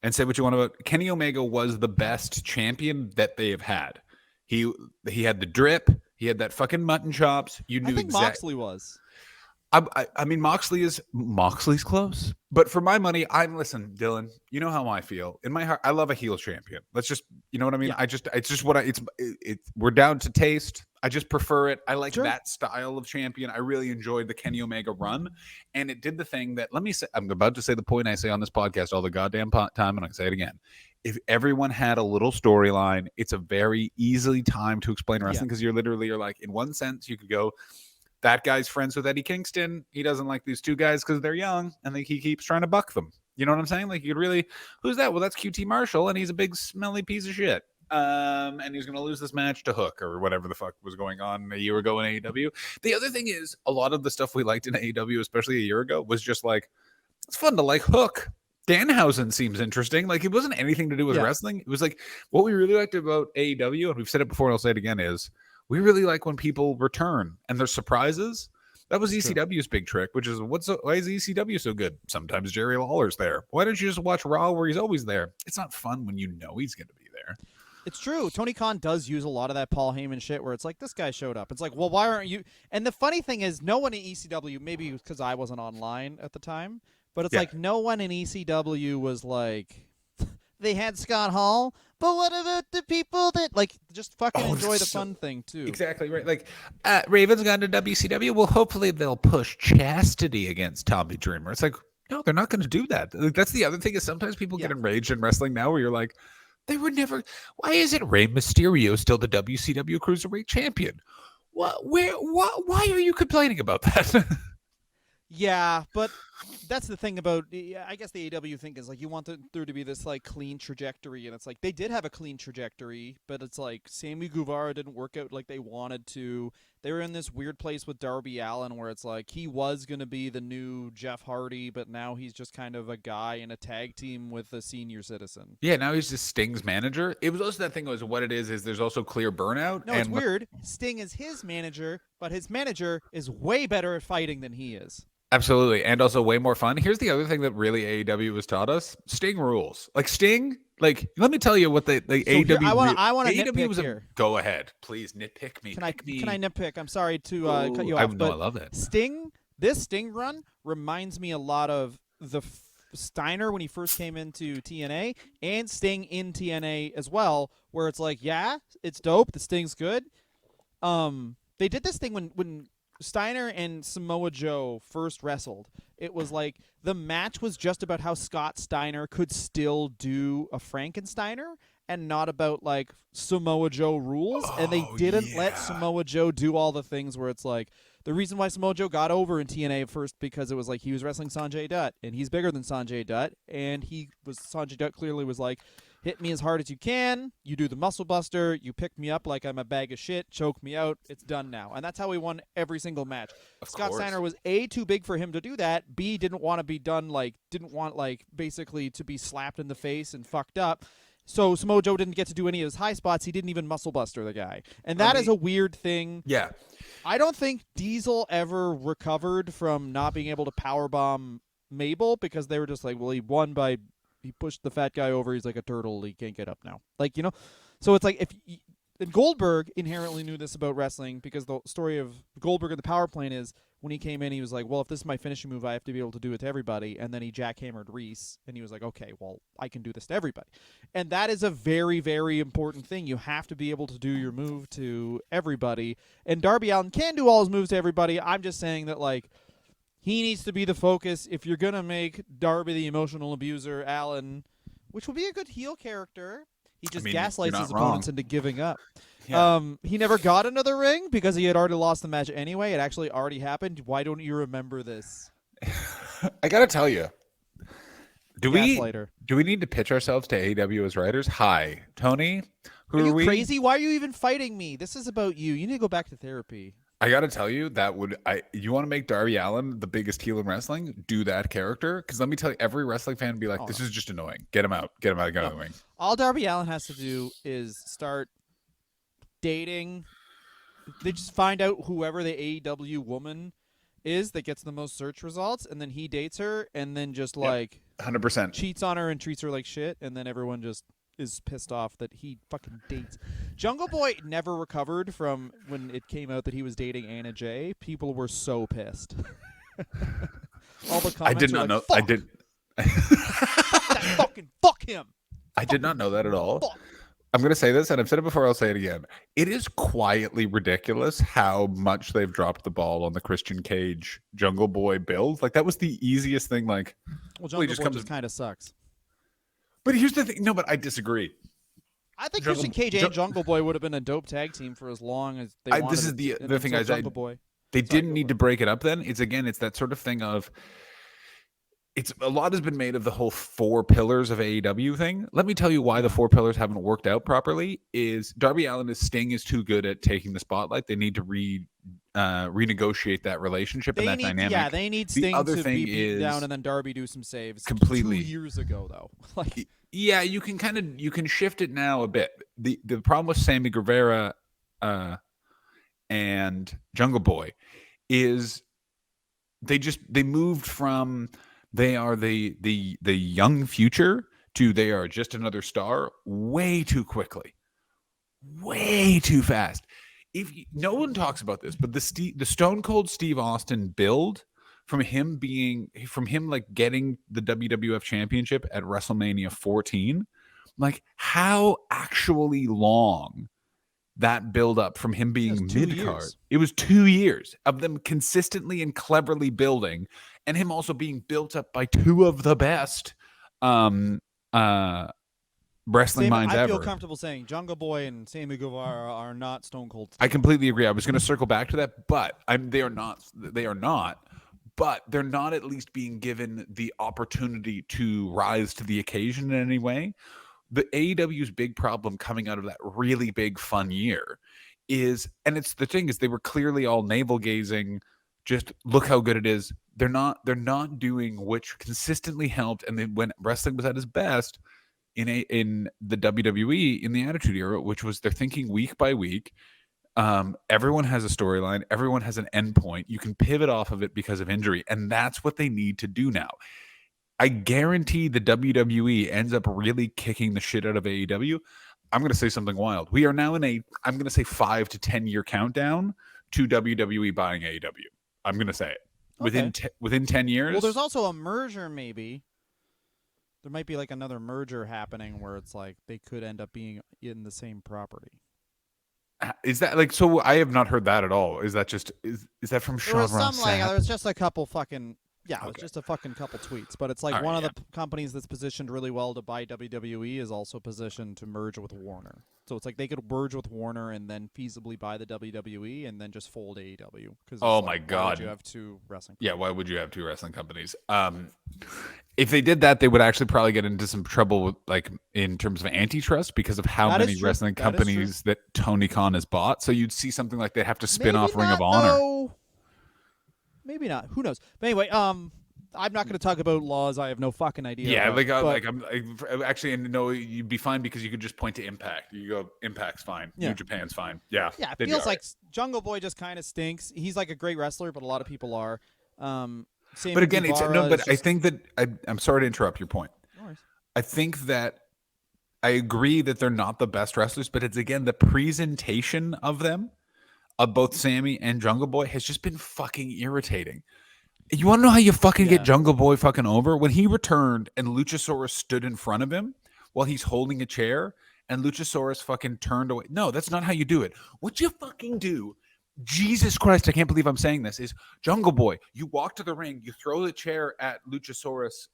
and say what you want about Kenny Omega was the best champion that they have had. He had the drip, he had that fucking mutton chops. You knew I think Moxley was. I mean, Moxley's close, but for my money, listen, Dylan. You know how I feel in my heart. I love a heel champion. Let's just, you know what I mean. Yeah. It's just what we're down to taste. I just prefer it. I like Sure. that style of champion. I really enjoyed the Kenny Omega run, and it did the thing that I'm about to say the point I say on this podcast all the goddamn time, and I can say it again. If everyone had a little storyline, it's a very easily time to explain wrestling because you're like, in one sense, you could go, that guy's friends with Eddie Kingston. He doesn't like these two guys because they're young, and he keeps trying to buck them. You know what I'm saying? Like, you could really, who's that? Well, that's QT Marshall, and he's a big smelly piece of shit. And he's going to lose this match to Hook or whatever the fuck was going on a year ago in AEW. The other thing is, a lot of the stuff we liked in AEW, especially a year ago, was just like, it's fun to like Hook. Danhausen seems interesting. Like, it wasn't anything to do with wrestling. It was like, what we really liked about AEW, and we've said it before and I'll say it again, is we really like when people return and there's surprises. That was ECW's big trick, which is why is ECW so good? Sometimes Jerry Lawler's there. Why don't you just watch Raw where he's always there? It's not fun when you know he's going to be there. It's true. Tony Khan does use a lot of that Paul Heyman shit where it's like, this guy showed up. It's like, well, why aren't you? And the funny thing is, no one in ECW, maybe because I wasn't online at the time, but it's like no one in ECW was like, they had Scott Hall, but what about the people that like just fucking enjoy the fun thing too? Exactly right. Like Raven's gone to WCW. Well, hopefully they'll push Chastity against Tommy Dreamer. It's like, no, they're not going to do that. Like, that's the other thing is sometimes people get enraged in wrestling now where you're like, they were never. Why isn't Rey Mysterio still the WCW Cruiserweight Champion? What? Where? What? Why are you complaining about that? Yeah, but that's the thing about, I guess the AEW thing is like you want there to be this like clean trajectory, and it's like they did have a clean trajectory, but it's like Sammy Guevara didn't work out like they wanted to. They were in this weird place with Darby Allin where it's like he was going to be the new Jeff Hardy, but now he's just kind of a guy in a tag team with a senior citizen. Yeah, now he's just Sting's manager. It was also that thing was what it is there's also clear burnout. No, it's weird. Sting is his manager, but his manager is way better at fighting than he is. Absolutely. And also way more fun. Here's the other thing that really AEW has taught us. Sting rules. Like Sting, like let me tell you what the here, AEW I want to AEW nitpick was here. go ahead. Please nitpick me. Can I Pick me. nitpick? I'm sorry to cut you I, off, no, but I love it. This Sting run reminds me a lot of the Steiner when he first came into TNA and Sting in TNA as well, where it's like, yeah, it's dope. The Sting's good. They did this thing when Steiner and Samoa Joe first wrestled. It was like the match was just about how Scott Steiner could still do a Frankensteiner and not about like Samoa Joe rules. And they didn't let Samoa Joe do all the things where it's like the reason why Samoa Joe got over in TNA at first because it was like he was wrestling Sanjay Dutt and he's bigger than Sanjay Dutt and Sanjay Dutt clearly was like, hit me as hard as you can. You do the muscle buster. You pick me up like I'm a bag of shit. Choke me out. It's done now. And that's how he won every single match. Scott Steiner was A, too big for him to do that. B, didn't want to be done didn't want basically to be slapped in the face and fucked up. So Samoa Joe didn't get to do any of his high spots. He didn't even muscle buster the guy. And that is a weird thing. Yeah. I don't think Diesel ever recovered from not being able to powerbomb Mabel because they were just like, well, he won by he pushed the fat guy over. He's like a turtle. He can't get up now. So it's like and Goldberg inherently knew this about wrestling because the story of Goldberg in the power plane is when he came in, he was like, well, if this is my finishing move, I have to be able to do it to everybody. And then he jackhammered Reese, and he was like, okay, well, I can do this to everybody. And that is a very, very important thing. You have to be able to do your move to everybody. And Darby Allin can do all his moves to everybody. I'm just saying that, he needs to be the focus. If you're going to make Darby the emotional abuser, Allin, which will be a good heel character, he just gaslights his opponents into giving up. Yeah. He never got another ring because he had already lost the match anyway. It actually already happened. Why don't you remember this? I got to tell you. Do we Gaslighter. need to pitch ourselves to AEW as writers? Hi, Tony. Who Are you we? crazy? Why are you even fighting me? This is about you. You need to go back to therapy. I gotta tell you, you want to make Darby Allin the biggest heel in wrestling? Do that character, because let me tell you, every wrestling fan would be like, "This is just annoying. Get him out. Get him out of the ring." All Darby Allin has to do is start dating. They just find out whoever the AEW woman is that gets the most search results, and then he dates her, and then just 100%. cheats on her and treats her like shit, and then everyone just is pissed off that he fucking dates. Jungle Boy never recovered from when it came out that he was dating Anna Jay. People were so pissed. All the comments I did not know. Fuck. I did. Fuck him. I did not know that at all. Fuck. I'm going to say this, and I've said it before, I'll say it again. It is quietly ridiculous how much they've dropped the ball on the Christian Cage Jungle Boy build. That was the easiest thing. Well, Jungle just Boy comes- just kind of sucks. But here's the thing. No, but I disagree. I think Jungle- Christian Cage and Jungle Boy would have been a dope tag team for as long as they wanted. This is the thing. Jungle Boy. They didn't need to break it up then. It's that sort of thing of a lot has been made of the whole 4 pillars of AEW thing. Let me tell you why the 4 pillars haven't worked out properly is Darby Allin's Sting is too good at taking the spotlight. They need to renegotiate that relationship and that dynamic. Yeah, they need Sting other to thing be beaten is down and then Darby do some saves. completely 2 years ago though. Yeah, you can shift it now a bit. The problem with Sammy Guevara and Jungle Boy is they moved from they are the young future to they are just another star way too quickly, way too fast. No one talks about this, but the Stone Cold Steve Austin build from him getting the WWF Championship at WrestleMania 14, how actually long that build up from him being mid-card. It was 2 years of them consistently and cleverly building, and him also being built up by 2 of the best wrestling minds ever. I feel comfortable saying Jungle Boy and Sammy Guevara are not Stone Cold Steve. I completely agree. I was going to circle back to that, but they are not. But they're not at least being given the opportunity to rise to the occasion in any way. The AEW's big problem coming out of that really big fun year is, and it's the thing is they were clearly all navel gazing, just look how good it is. They're not doing, which consistently helped. And then when wrestling was at its best in the WWE in the Attitude Era, which was they're thinking week by week, Everyone has a storyline. Everyone has an endpoint. You can pivot off of it because of injury, and that's what they need to do now. I guarantee the WWE ends up really kicking the shit out of AEW. I'm going to say something wild. We are now in I'm going to say 5 to 10 year countdown to WWE buying AEW. I'm going to say it. Within 10 years. Well, there's also a merger, maybe. There might be like another merger happening where it's like they could end up being in the same property. Is that like so? I have not heard that at all. Is that just is that from There Sean was Ross some like Sapp? there was just a couple fucking it was Okay. just a fucking couple tweets, but it's like All one right, of the companies that's positioned really well to buy WWE is also positioned to merge with Warner. So it's like they could merge with Warner and then feasibly buy the WWE and then just fold AEW. Oh like, my why God. would you have two wrestling? Yeah, why would you have 2 wrestling companies? If they did that, they would actually probably get into some trouble with, like, in terms of antitrust because of how That is many true. wrestling That is true. companies that Tony Khan has bought. So you'd see something like they have to spin Maybe off Ring not, of Honor. though. Maybe not. Who knows? But anyway, I'm not going to talk about laws. I have no fucking idea. Yeah, about, I'm actually no. You'd be fine because you could just point to Impact. You go, Impact's fine. Yeah. New Japan's fine. Yeah, yeah, it they'd be feels all like Jungle Boy just kind of stinks. He's like a great wrestler, but a lot of people are. Sammy But again, it's Guevara no. But is I just- think that I'm sorry to interrupt your point. No worries. I think that I agree that they're not the best wrestlers, but it's again the presentation of them, of both Sammy and Jungle Boy, has just been fucking irritating. You want to know how you fucking Yeah. get Jungle Boy fucking over? When he returned and Luchasaurus stood in front of him while he's holding a chair and Luchasaurus fucking turned away. No, that's not how you do it. What you fucking do, Jesus Christ, I can't believe I'm saying this, is Jungle Boy, you walk to the ring, you throw the chair at Luchasaurus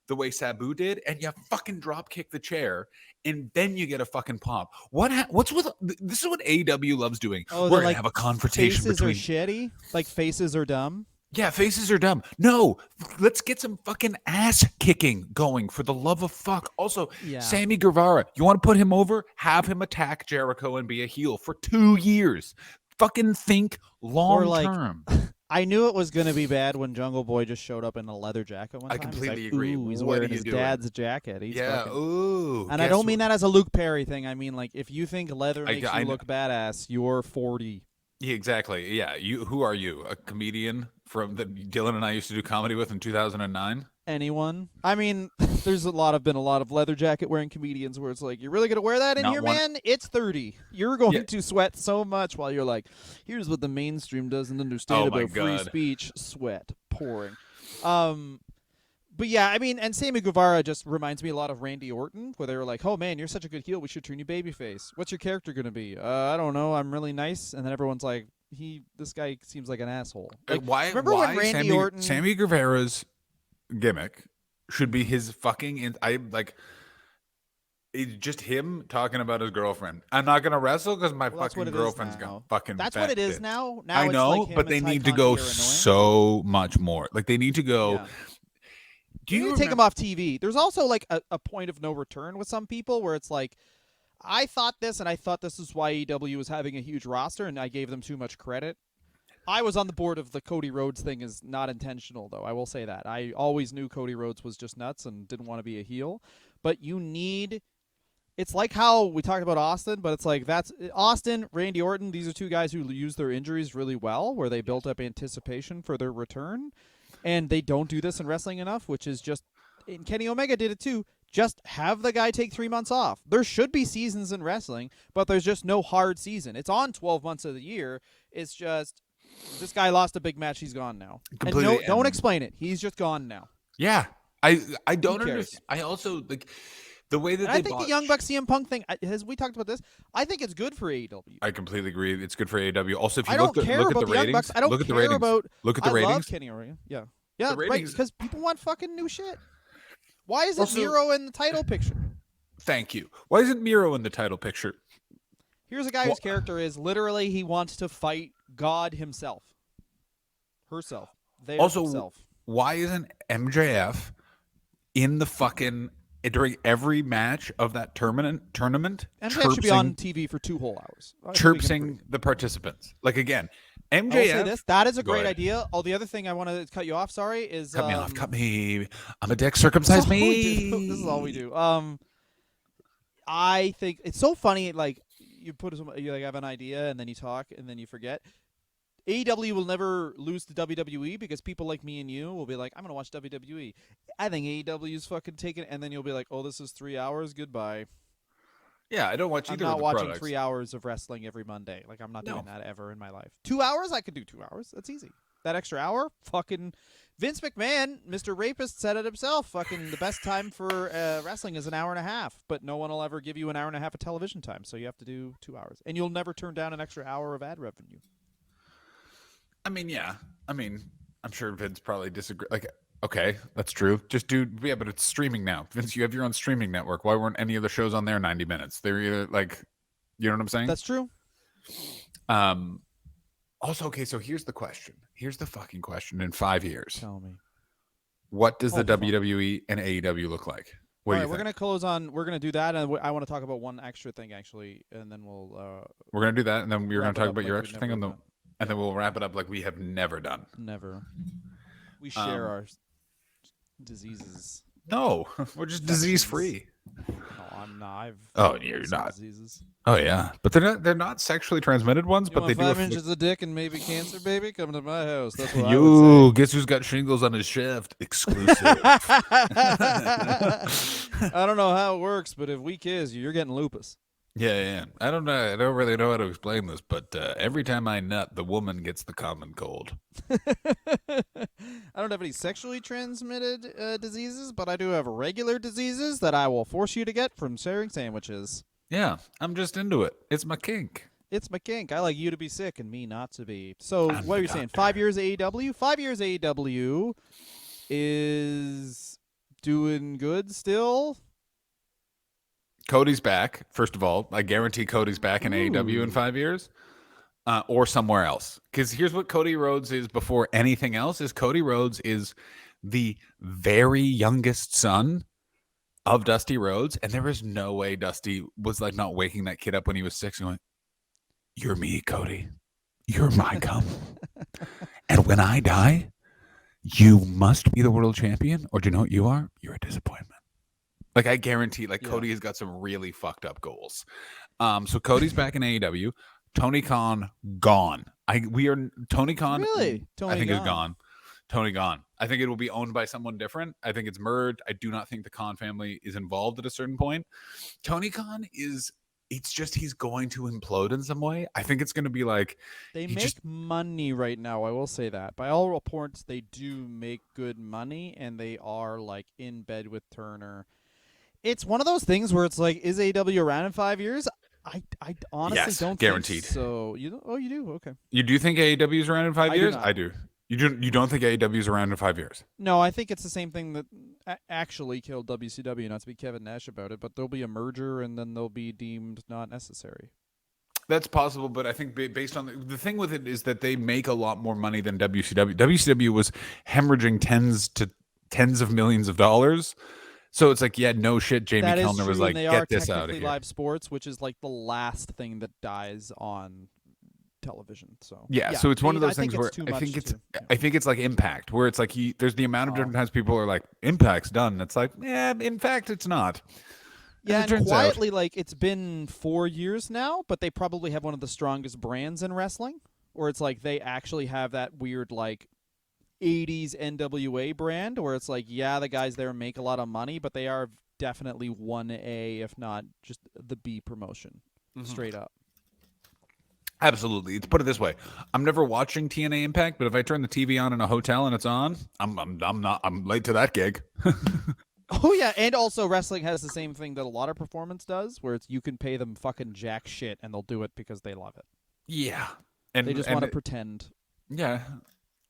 the way Sabu did, and you fucking drop kick the chair, and then you get a fucking pop. What's with this is what AEW loves doing. Oh, We're they're gonna like have a confrontation faces between are shitty. Like faces are dumb. yeah, faces are dumb. No, let's get some fucking ass kicking going for the love of fuck. Also, Yeah. Sammy Guevara, you want to put him over? Have him attack Jericho and be a heel for 2 years. Fucking think long like, term. I knew it was going to be bad when Jungle Boy just showed up in a leather jacket one I time. He's completely like, agree. Ooh, he's What are wearing you his doing? dad's jacket. He's Yeah. fucking... Ooh. And I don't mean that as a Luke Perry thing. I mean, like, if you think leather makes I you know. look badass, you're 40. Yeah, exactly. Yeah. Who are you? A comedian from that Dylan and I used to do comedy with in 2009? Anyone? I mean, there's been a lot of leather jacket wearing comedians where it's like, you're really gonna wear that in Not here, one- man? It's 30. You're going Yeah. to sweat so much while you're like, here's what the mainstream doesn't understand Oh my about free God. speech. Sweat pouring. But yeah, I mean, and Sammy Guevara just reminds me a lot of Randy Orton, where they were like, "Oh man, you're such a good heel. We should turn you babyface. What's your character gonna be? I don't know. I'm really nice." And then everyone's like, this guy seems like an asshole." Like, why? remember why when Randy Sammy, Orton? Sammy Guevara's gimmick should be his fucking. It's just him talking about his girlfriend. I'm not gonna wrestle because my Well, that's what fucking it is girlfriend's now. gonna fucking. That's fat what it is bitch. now. I it's know, like him but they and need Ty to go Conti are annoying. so much more. Like they need to go. Yeah. Do You you need to take him remember- off TV. There's also like a point of no return with some people where it's like, I thought this and I thought this is why AEW was having a huge roster and I gave them too much credit. I was on the board of the Cody Rhodes thing is not intentional though. I will say that. I always knew Cody Rhodes was just nuts and didn't want to be a heel. But it's like how we talked about Austin, but it's like that's Austin, Randy Orton, these are two guys who use their injuries really well, where they built up anticipation for their return. And they don't do this in wrestling enough, which is just, and Kenny Omega did it too. Just have the guy take 3 months off. There should be seasons in wrestling, but there's just no hard season. It's on 12 months of the year. It's just, this guy lost a big match. He's gone now. Completely, And don't and- explain it. He's just gone now. Yeah, I don't cares? understand. I also like the way that And they I think the Young Bucks CM Punk thing, has we talked about this? I think it's good for AEW. I completely agree. It's good for AEW. Also, if you I look don't at care look at about the the Young ratings, Bucks. I don't look at the care ratings. about. Look at the I ratings. love Kenny Omega. Yeah. Yeah, The right. ratings- Because people want fucking new shit. Why is it Also- Miro in the title picture? Thank you. Why isn't Miro in the title picture? Here's a guy whose character is literally he wants to fight God himself. Herself. Their Also, self. Why isn't MJF in the fucking during every match of that tournament? MJF should be on TV for 2 whole hours. I think we can chirping agree. the participants. Like again, I will say MJF. this. That is a Go great ahead. idea. Oh, the other thing I want to cut you off, sorry, is Cut me off. Cut me. I'm a dick. this is Circumcise all we me. do. This is all we do. I think it's so funny. Like you put some, you like have an idea and then you talk and then you forget. AEW will never lose to WWE because people like me and you will be like, I'm gonna watch WWE. I think AEW's fucking taken, and then you'll be like, oh, this is 3 hours. Goodbye. Yeah, I don't watch I'm either not of the watching products. 3 hours of wrestling every Monday. Like I'm not No. doing that ever in my life. 2 hours, I could do 2 hours. That's easy. That extra hour, fucking Vince McMahon, Mr. Rapist, said it himself. Fucking the best time for wrestling is an hour and a half, but no one will ever give you an hour and a half of television time, so you have to do 2 hours, and you'll never turn down an extra hour of ad revenue. I mean, yeah. I mean, I'm sure Vince probably disagree. Like, okay, that's true. Just do, yeah, but it's streaming now. Vince, you have your own streaming network. Why weren't any of the shows on there 90 minutes? They're either like, you know what I'm saying? That's true. Also, okay, so here's the question. Here's the fucking question. In 5 years, Tell me. what does the Oh, fuck. WWE and AEW look like? What All do right, you we're think? gonna close on. We're gonna do that, and I want to talk about one extra thing actually, and then we'll We're gonna do that, and then we're gonna wrap it talk up about your like we extra thing, never and then we'll wrap it up like we have never done. never. We share Um, our diseases. No, we're just disease free. No, I'm not. I've Oh, you're some not. diseases. Oh yeah, but they're not sexually transmitted ones, You but they want do. 5 afflict- inches of dick and maybe cancer, baby? Come to my house. That's what You guess who's got shingles on his shaft? Exclusive. I would say. I don't know how it works, but if we kiss you, you're getting lupus. Yeah. I don't know. I don't really know how to explain this, but every time I nut, the woman gets the common cold. I don't have any sexually transmitted diseases, but I do have regular diseases that I will force you to get from sharing sandwiches. Yeah, I'm just into it. It's my kink. It's my kink. I like you to be sick and me not to be. So I'm what the are you saying? doctor. 5 years AEW? 5 years AEW is doing good still. Cody's back. First of all, I guarantee Cody's back in AEW in 5 years, or somewhere else. Because here's what Cody Rhodes is before anything else: is Cody Rhodes is the very youngest son of Dusty Rhodes, and there is no way Dusty was like not waking that kid up when he was 6 and going, "You're me, Cody. You're my cum, and when I die, you must be the world champion, or do you know what you are? You're a disappointment." Like I guarantee, like Yeah. Cody has got some really fucked up goals. So Cody's back in AEW. Tony Khan gone. Tony Khan. Really? Tony I think is Khan. gone. Tony gone. I think it will be owned by someone different. I think it's merged. I do not think the Khan family is involved at a certain point. Tony Khan is. It's just he's going to implode in some way. I think it's going to be like They He make just- money right now. I will say that. By all reports, they do make good money, and they are like in bed with Turner. It's one of those things where it's like, is AEW around in 5 years? I honestly Yes, don't guaranteed. think so. You don't, oh, you do? Okay. You do think AEW is around in 5 I do years? not. I do. You don't think AEW is around in 5 years? No, I think it's the same thing that actually killed WCW. Not to be Kevin Nash about it, but there'll be a merger, and then they'll be deemed not necessary. That's possible, but I think based on the thing with it is that they make a lot more money than WCW. WCW was hemorrhaging tens of millions of dollars. So it's like, yeah, no shit. Jamie That is Kellner was true, like, and they are get this out of technically here. live sports, which is like the last thing that dies on television. So Yeah, so it's one of those I think things where it's too I much think it's to- yeah. I think it's like Impact, where it's like there's the amount of Oh. different times people are like, Impact's done. It's like, yeah, in fact, it's not. Yeah, As it and turns out. quietly, like it's been 4 years now, but they probably have one of the strongest brands in wrestling. Or it's like they actually have that weird like 80s NWA brand, where it's like, yeah, the guys there make a lot of money, but they are definitely 1A, if not just the B promotion, Mm-hmm. straight up. Absolutely. Let's put it this way: I'm never watching TNA Impact, but if I turn the TV on in a hotel and it's on, I'm late to that gig. Oh yeah, and also wrestling has the same thing that a lot of performance does, where it's you can pay them fucking jack shit and they'll do it because they love it. Yeah, and They just want to pretend. Yeah,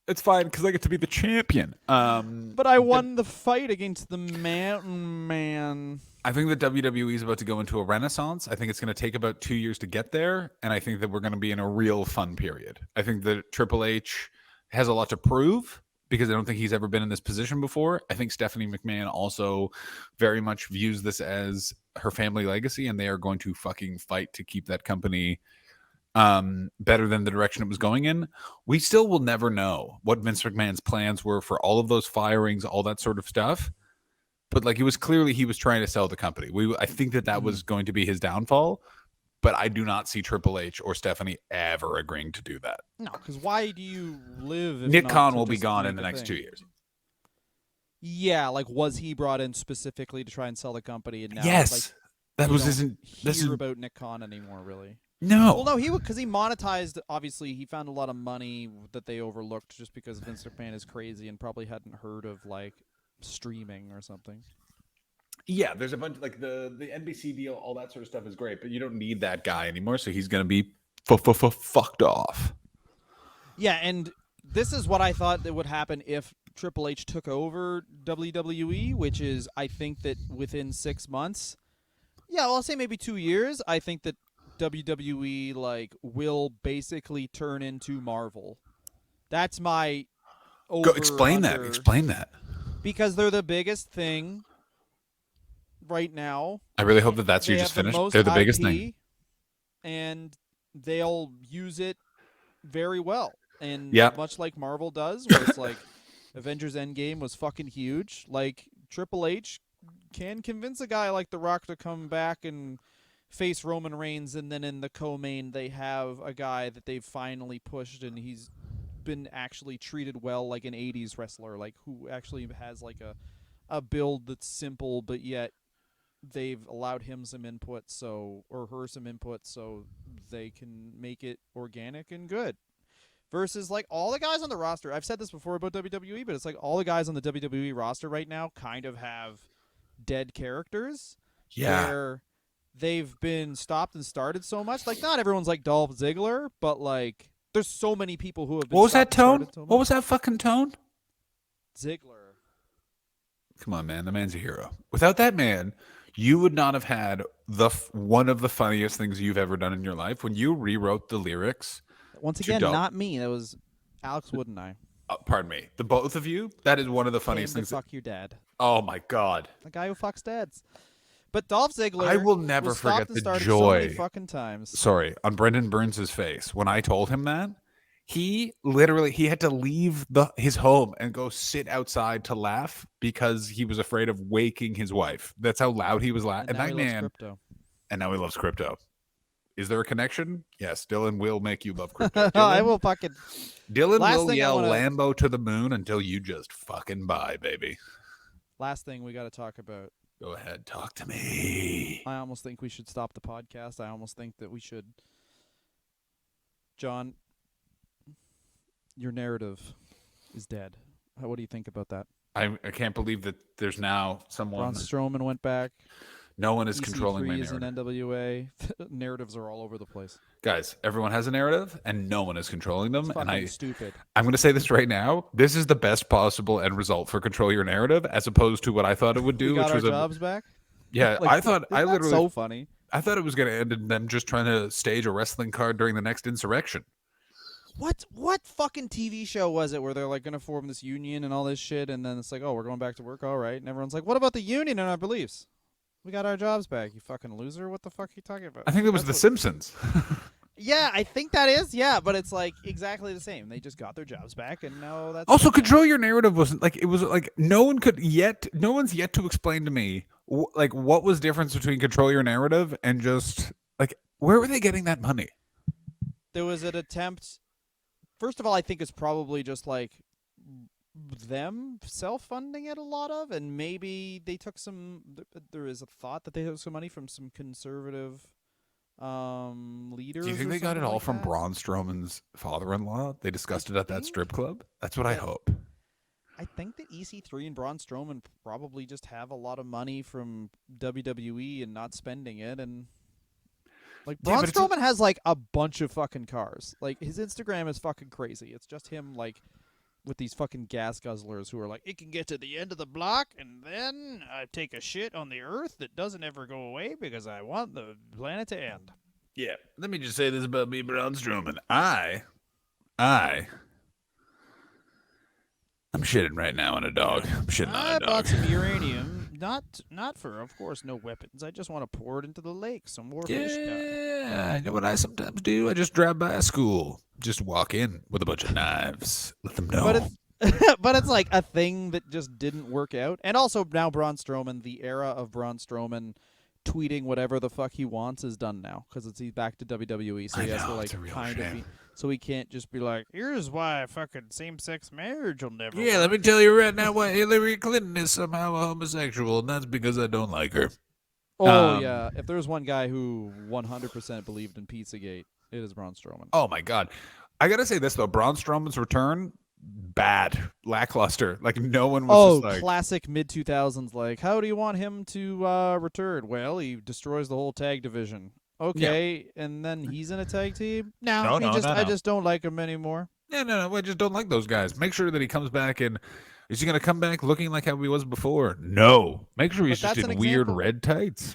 it's fine because I get to be the champion. But I won the fight against the Mountain Man. I think that WWE is about to go into a renaissance. I think it's going to take about 2 years to get there, and I think that we're going to be in a real fun period. I think that Triple H has a lot to prove because I don't think he's ever been in this position before. I think Stephanie McMahon also very much views this as her family legacy, and they are going to fucking fight to keep that company better than the direction it was going in. We still will never know what Vince McMahon's plans were for all of those firings, all that sort of stuff. But like, it was clearly he was trying to sell the company. I think that was going to be his downfall. but I do not see Triple H or Stephanie ever agreeing to do that. No, because why do you live? If Nick not Khan to will be just gone make in the a next thing? 2 years. Yeah, like was he brought in specifically to try and sell the company? And now, Yes, like, that we was don't isn't. This hear is about Nick Khan anymore, really. no. Well, no, he because he monetized. Obviously, he found a lot of money that they overlooked just because Vince McMahon is crazy and probably hadn't heard of like streaming or something. Yeah, there's a bunch like the NBC deal, all that sort of stuff is great, but you don't need that guy anymore, so he's gonna be fucked off. Yeah, and this is what I thought that would happen if Triple H took over WWE, which is I think that within 6 months, yeah, well, I'll say maybe 2 years, I think that WWE like will basically turn into Marvel. That's my over Go explain that. under, Explain that. because they're the biggest thing right now. I really hope that that's They you have just the finished. most They're the biggest IP, thing. and they'll use it very well. And Yeah. much like Marvel does, where it's like Avengers Endgame was fucking huge. Like Triple H can convince a guy like The Rock to come back and face Roman Reigns, and then in the co-main they have a guy that they've finally pushed, and he's been actually treated well, like an '80s wrestler, like who actually has like a build that's simple, but yet they've allowed him some input, so or her some input, so they can make it organic and good. Versus like all the guys on the roster, I've said this before about WWE, but it's like all the guys on the WWE roster right now kind of have dead characters. Yeah. Where they've been stopped and started so much. Like not everyone's like Dolph Ziggler, but like there's so many people who have been What was that stopped and tone? started so What much. was that fucking tone? Ziggler. Come on, man. The man's a hero. Without that man, you would not have had one of the funniest things you've ever done in your life when you rewrote the lyrics. Once To again, Dolph. not me. That was Alex Wood and I. Pardon me. The both of you. That is one of the funniest Came to things. fuck your dad. Oh my god. The guy who fucks dads. But Dolph Ziggler I will never was forget stopped and the started so many joy. fucking times. Sorry, on Brendan Burns' face when I told him that. He had to leave his home and go sit outside to laugh because he was afraid of waking his wife. That's how loud he was laughing. And now And he that loves man, crypto. and now he loves crypto. Is there a connection? Yes, Dylan will make you love crypto. I Dylan, will fucking. Dylan Last will thing I yell wanna- Lambo to the moon until you just fucking buy, baby. Last thing we got to talk about. Go ahead, talk to me. I almost think we should stop the podcast. I almost think that we should. John, your narrative is dead. What do you think about that? I can't believe that there's now someone. Braun Strowman went back. No one is EC3 controlling my is in narrative. NWA. Narratives are all over the place. Guys, everyone has a narrative, and no one is controlling them. It's And fucking stupid. I'm going to say this right now. This is the best possible end result for control your narrative, as opposed to what I thought it would do, We got which our was jobs back. yeah. Like, I thought I isn't that literally so funny. I thought it was going to end in them just trying to stage a wrestling card during the next insurrection. What fucking TV show was it where they're like gonna form this union and all this shit, and then it's like, oh, we're going back to work, all right, and everyone's like, what about the union and our beliefs? We got our jobs back, you fucking loser. What the fuck are you talking about? I think it was The That's Simpsons. Yeah, I think that is. Yeah, but it's like exactly the same. They just got their jobs back, and now that's Also, okay. control your narrative wasn't like it was like no one's yet to explain to me like what was difference between control your narrative and just like where were they getting that money? There was an attempt. First of all, I think it's probably just like them self-funding it a lot of, and maybe they took some. There is a thought that they took some money from some conservative leaders. Do you think or they got it something all like from that. Braun Strowman's father-in-law? They discussed it at that think strip club. That's what I that- hope. I think that EC3 and Braun Strowman probably just have a lot of money from WWE and not spending it, and like Yeah, Braun but it's a- Strowman has like a bunch of fucking cars. Like his Instagram is fucking crazy. It's just him like with these fucking gas guzzlers who are like, it can get to the end of the block and then I take a shit on the earth that doesn't ever go away because I want the planet to end. Yeah. Let me just say this about me, Braun Strowman. I'm shitting right now on a dog. I'm shitting I on a bought dog. some uranium, not for, of course, no weapons. I just want to pour it into the lake. Some more fish die. Yeah, you know what I sometimes do? I just drive by a school. Just walk in with a bunch of knives. Let them know. But it's but it's like a thing that just didn't work out. And also now Braun Strowman, the era of Braun Strowman tweeting whatever the fuck he wants is done now because he's back to WWE. So I he has to know, like it's a real kind of shame. be. So he can't just be like, Here's why fucking same-sex marriage will never Yeah, let work. me tell you right now why Hillary Clinton is somehow a homosexual, and that's because I don't like her. oh Um, yeah. If there was one guy who 100% believed in Pizzagate, it is Braun Strowman. Oh my god. I gotta say this though, Braun Strowman's return, bad, lackluster. Like no one was just like, classic mid 2000s. Like, how do you want him to return? Well, he destroys the whole tag division. Okay, and then he's in a tag team. No, I no, no. just don't like him anymore. no, I just don't like those guys. Make sure that he comes back and is he gonna come back looking like how he was before? No. Make sure he's But just that's in an weird example. red tights.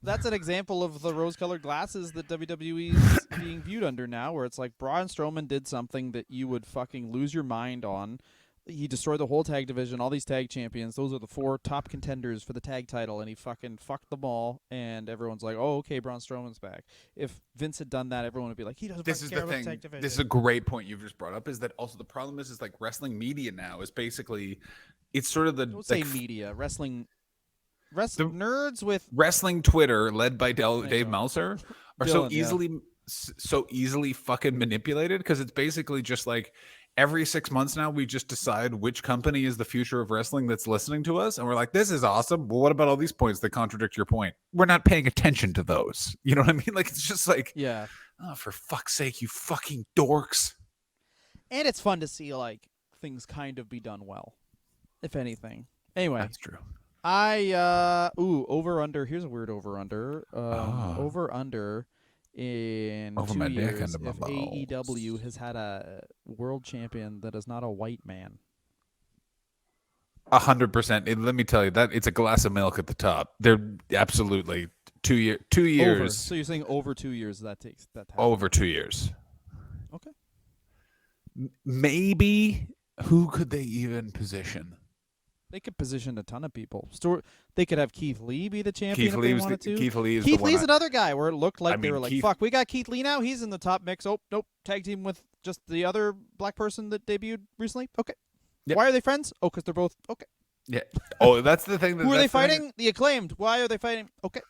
That's an example of the rose-colored glasses that WWE is being viewed under now, where it's like Braun Strowman did something that you would fucking lose your mind on. He destroyed the whole tag division, all these tag champions. Those are the 4 top contenders for the tag title, and he fucking fucked them all. And everyone's like, "Oh, okay, Braun Strowman's back." If Vince had done that, everyone would be like, "He doesn't This fucking is care the about thing. the tag division." This is a great point you've just brought up. Is that also the problem is like wrestling media now is basically it's sort of the Don't say like, media, wrestling, The- nerds with wrestling Twitter led by There you Dave go. Meltzer are so Dylan, yeah. easily fucking manipulated because it's basically just like every 6 months now we just decide which company is the future of wrestling that's listening to us and we're like this is awesome. Well, what about all these points that contradict your point? We're not paying attention to those. You know what I mean? Like it's just like yeah. oh, for fuck's sake, you fucking dorks. And it's fun to see like things kind of be done well, if anything. Anyway, That's true. over under. Here's a weird over under. Oh. Over under in Over 2 my dick years under my if balls. AEW has had a world champion that is not a white man. 100%. Let me tell you that it's a glass of milk at the top. They're absolutely 2 years. 2 Over. years So you're saying over 2 years that takes that happens. over 2 years. Okay. Maybe who could they even position? They could position a ton of people. They could have Keith Lee be the champion Keith if Lee they was wanted to. Keith Lee is Keith the one. Lee's another guy where it looked like I they mean, were like, Keith- "Fuck, we got Keith Lee now. He's in the top mix." Oh, nope, tag team with just the other black person that debuted recently. Okay, Yep. why are they friends? Oh, because they're both okay. Yeah. Oh, that's the thing. Who are they fighting? The Acclaimed. Why are they fighting? Okay.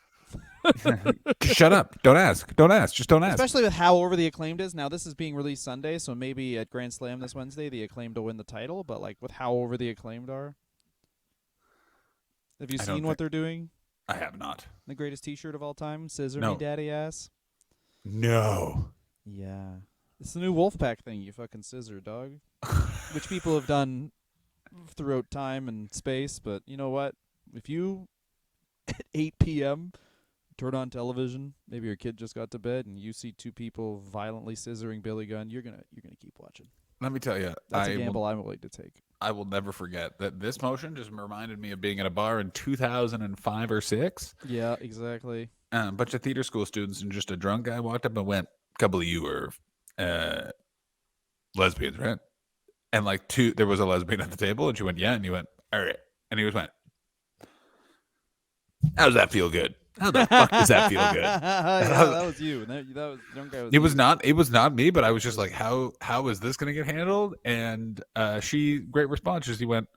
Shut up. Don't ask. Don't ask. Just don't ask. Especially with how over the Acclaimed is. Now this is being released Sunday, so maybe at Grand Slam this Wednesday, the Acclaimed will win the title. But like with how over the Acclaimed are, have you I don't seen what they're doing? I have not. The greatest T-shirt of all time, "Scissor No. Me, Daddy Ass." No. Yeah, it's the new Wolfpack thing. You fucking scissor, dog. Which people have done throughout time and space. But you know what? If you at 8 p.m. turn on television, maybe your kid just got to bed, and you see 2 people violently scissoring Billy Gunn, you're gonna keep watching. Let me tell you, That's a gamble I'm willing to take. I will never forget that this motion just reminded me of being at a bar in 2005 or 6. Yeah, exactly. A bunch of theater school students and just a drunk guy walked up and went, "A couple of you are lesbians, right?" And like there was a lesbian at the table, and she went, "Yeah," and he went, "All right," and he just went, "How does that feel good? How the fuck does that feel good?" Yeah, that was you. That was drunk guy. It was not. It was not me, but I was just like, "How is this going to get handled?" And great response. She went,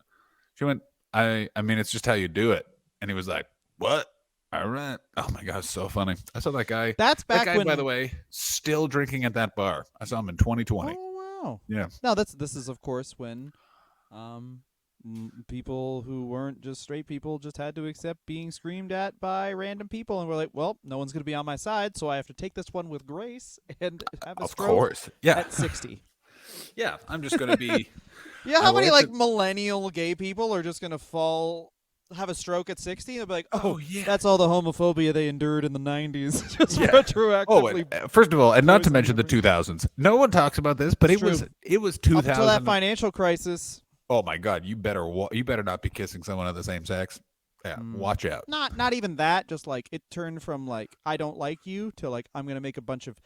I mean, it's just how you do it. And he was like, "What? All right." Oh my god, so funny. I saw that guy. That's That back guy, when. by the way, still drinking at that bar. I saw him in 2020. Oh wow. Yeah. No, this is of course when, people who weren't just straight people just had to accept being screamed at by random people, and we're like, well, no one's gonna be on my side, so I have to take this one with grace and have a Of stroke course. Yeah. at 60. Yeah. I'm just going to be. Yeah, how I many like like millennial gay people are just gonna have a stroke at 60 and they'll be like, oh, yeah. that's all the homophobia they endured in the 90s. Just Yeah. retroactively. First of all, and not to poison mention the memory. 2000s. No one talks about this, but It's it was true. 2000. Up until that financial crisis. Oh my god, you better not be kissing someone of the same sex. Yeah, watch out. Not even that, just like it turned from like I don't like you to like I'm gonna make a bunch of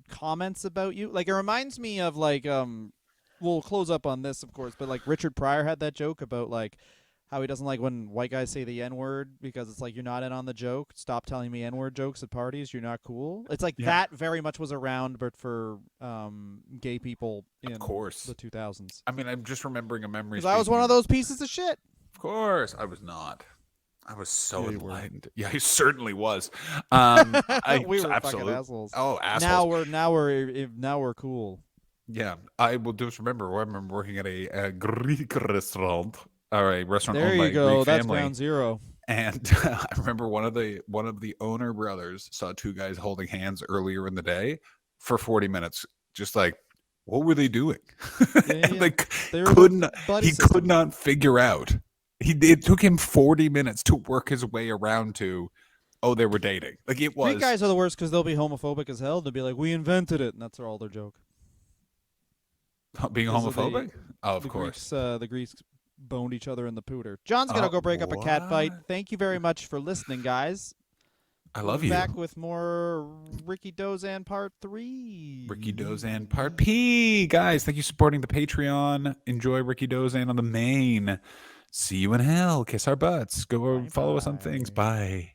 comments about you. Like it reminds me of like we'll close up on this of course, but like Richard Pryor had that joke about like how he doesn't like when white guys say the N-word because it's like you're not in on the joke. Stop telling me N-word jokes at parties. You're not cool. It's like that very much was around, but for gay people in Of course. the 2000s. I mean, I'm just remembering a memory. Because I was one of those pieces of shit. Of course, I was not. I was so Yeah, you were. enlightened. Yeah, he certainly was. We were fucking absolutely. assholes. Oh, assholes. Now we're cool. Yeah, I will just remember. I remember working at a Greek restaurant, or a restaurant There owned by you a go. Greek That's family. ground zero. And I remember one of the owner brothers saw two guys holding hands earlier in the day for 40 minutes. Just like, what were they doing? Yeah, And yeah. like They were couldn't the buddy he system. could not figure out. It took him 40 minutes to work his way around to, oh, they were dating. Like it was Greek guys are the worst because they'll be homophobic as hell. They'll be like, "We invented it," and that's all their joke. being Because of homophobic. Oh, of the course. The Greeks boned each other in the pooter. John's gonna go break up a cat fight. what? Thank you very much for listening, guys. I We'll love be you. back with more Ricky Dozan Part 3. Ricky Dozan Part P. Guys, thank you for supporting the Patreon. Enjoy Ricky Dozan on the main. See you in hell. Kiss our butts. Go follow us on things. Bye-bye. Bye.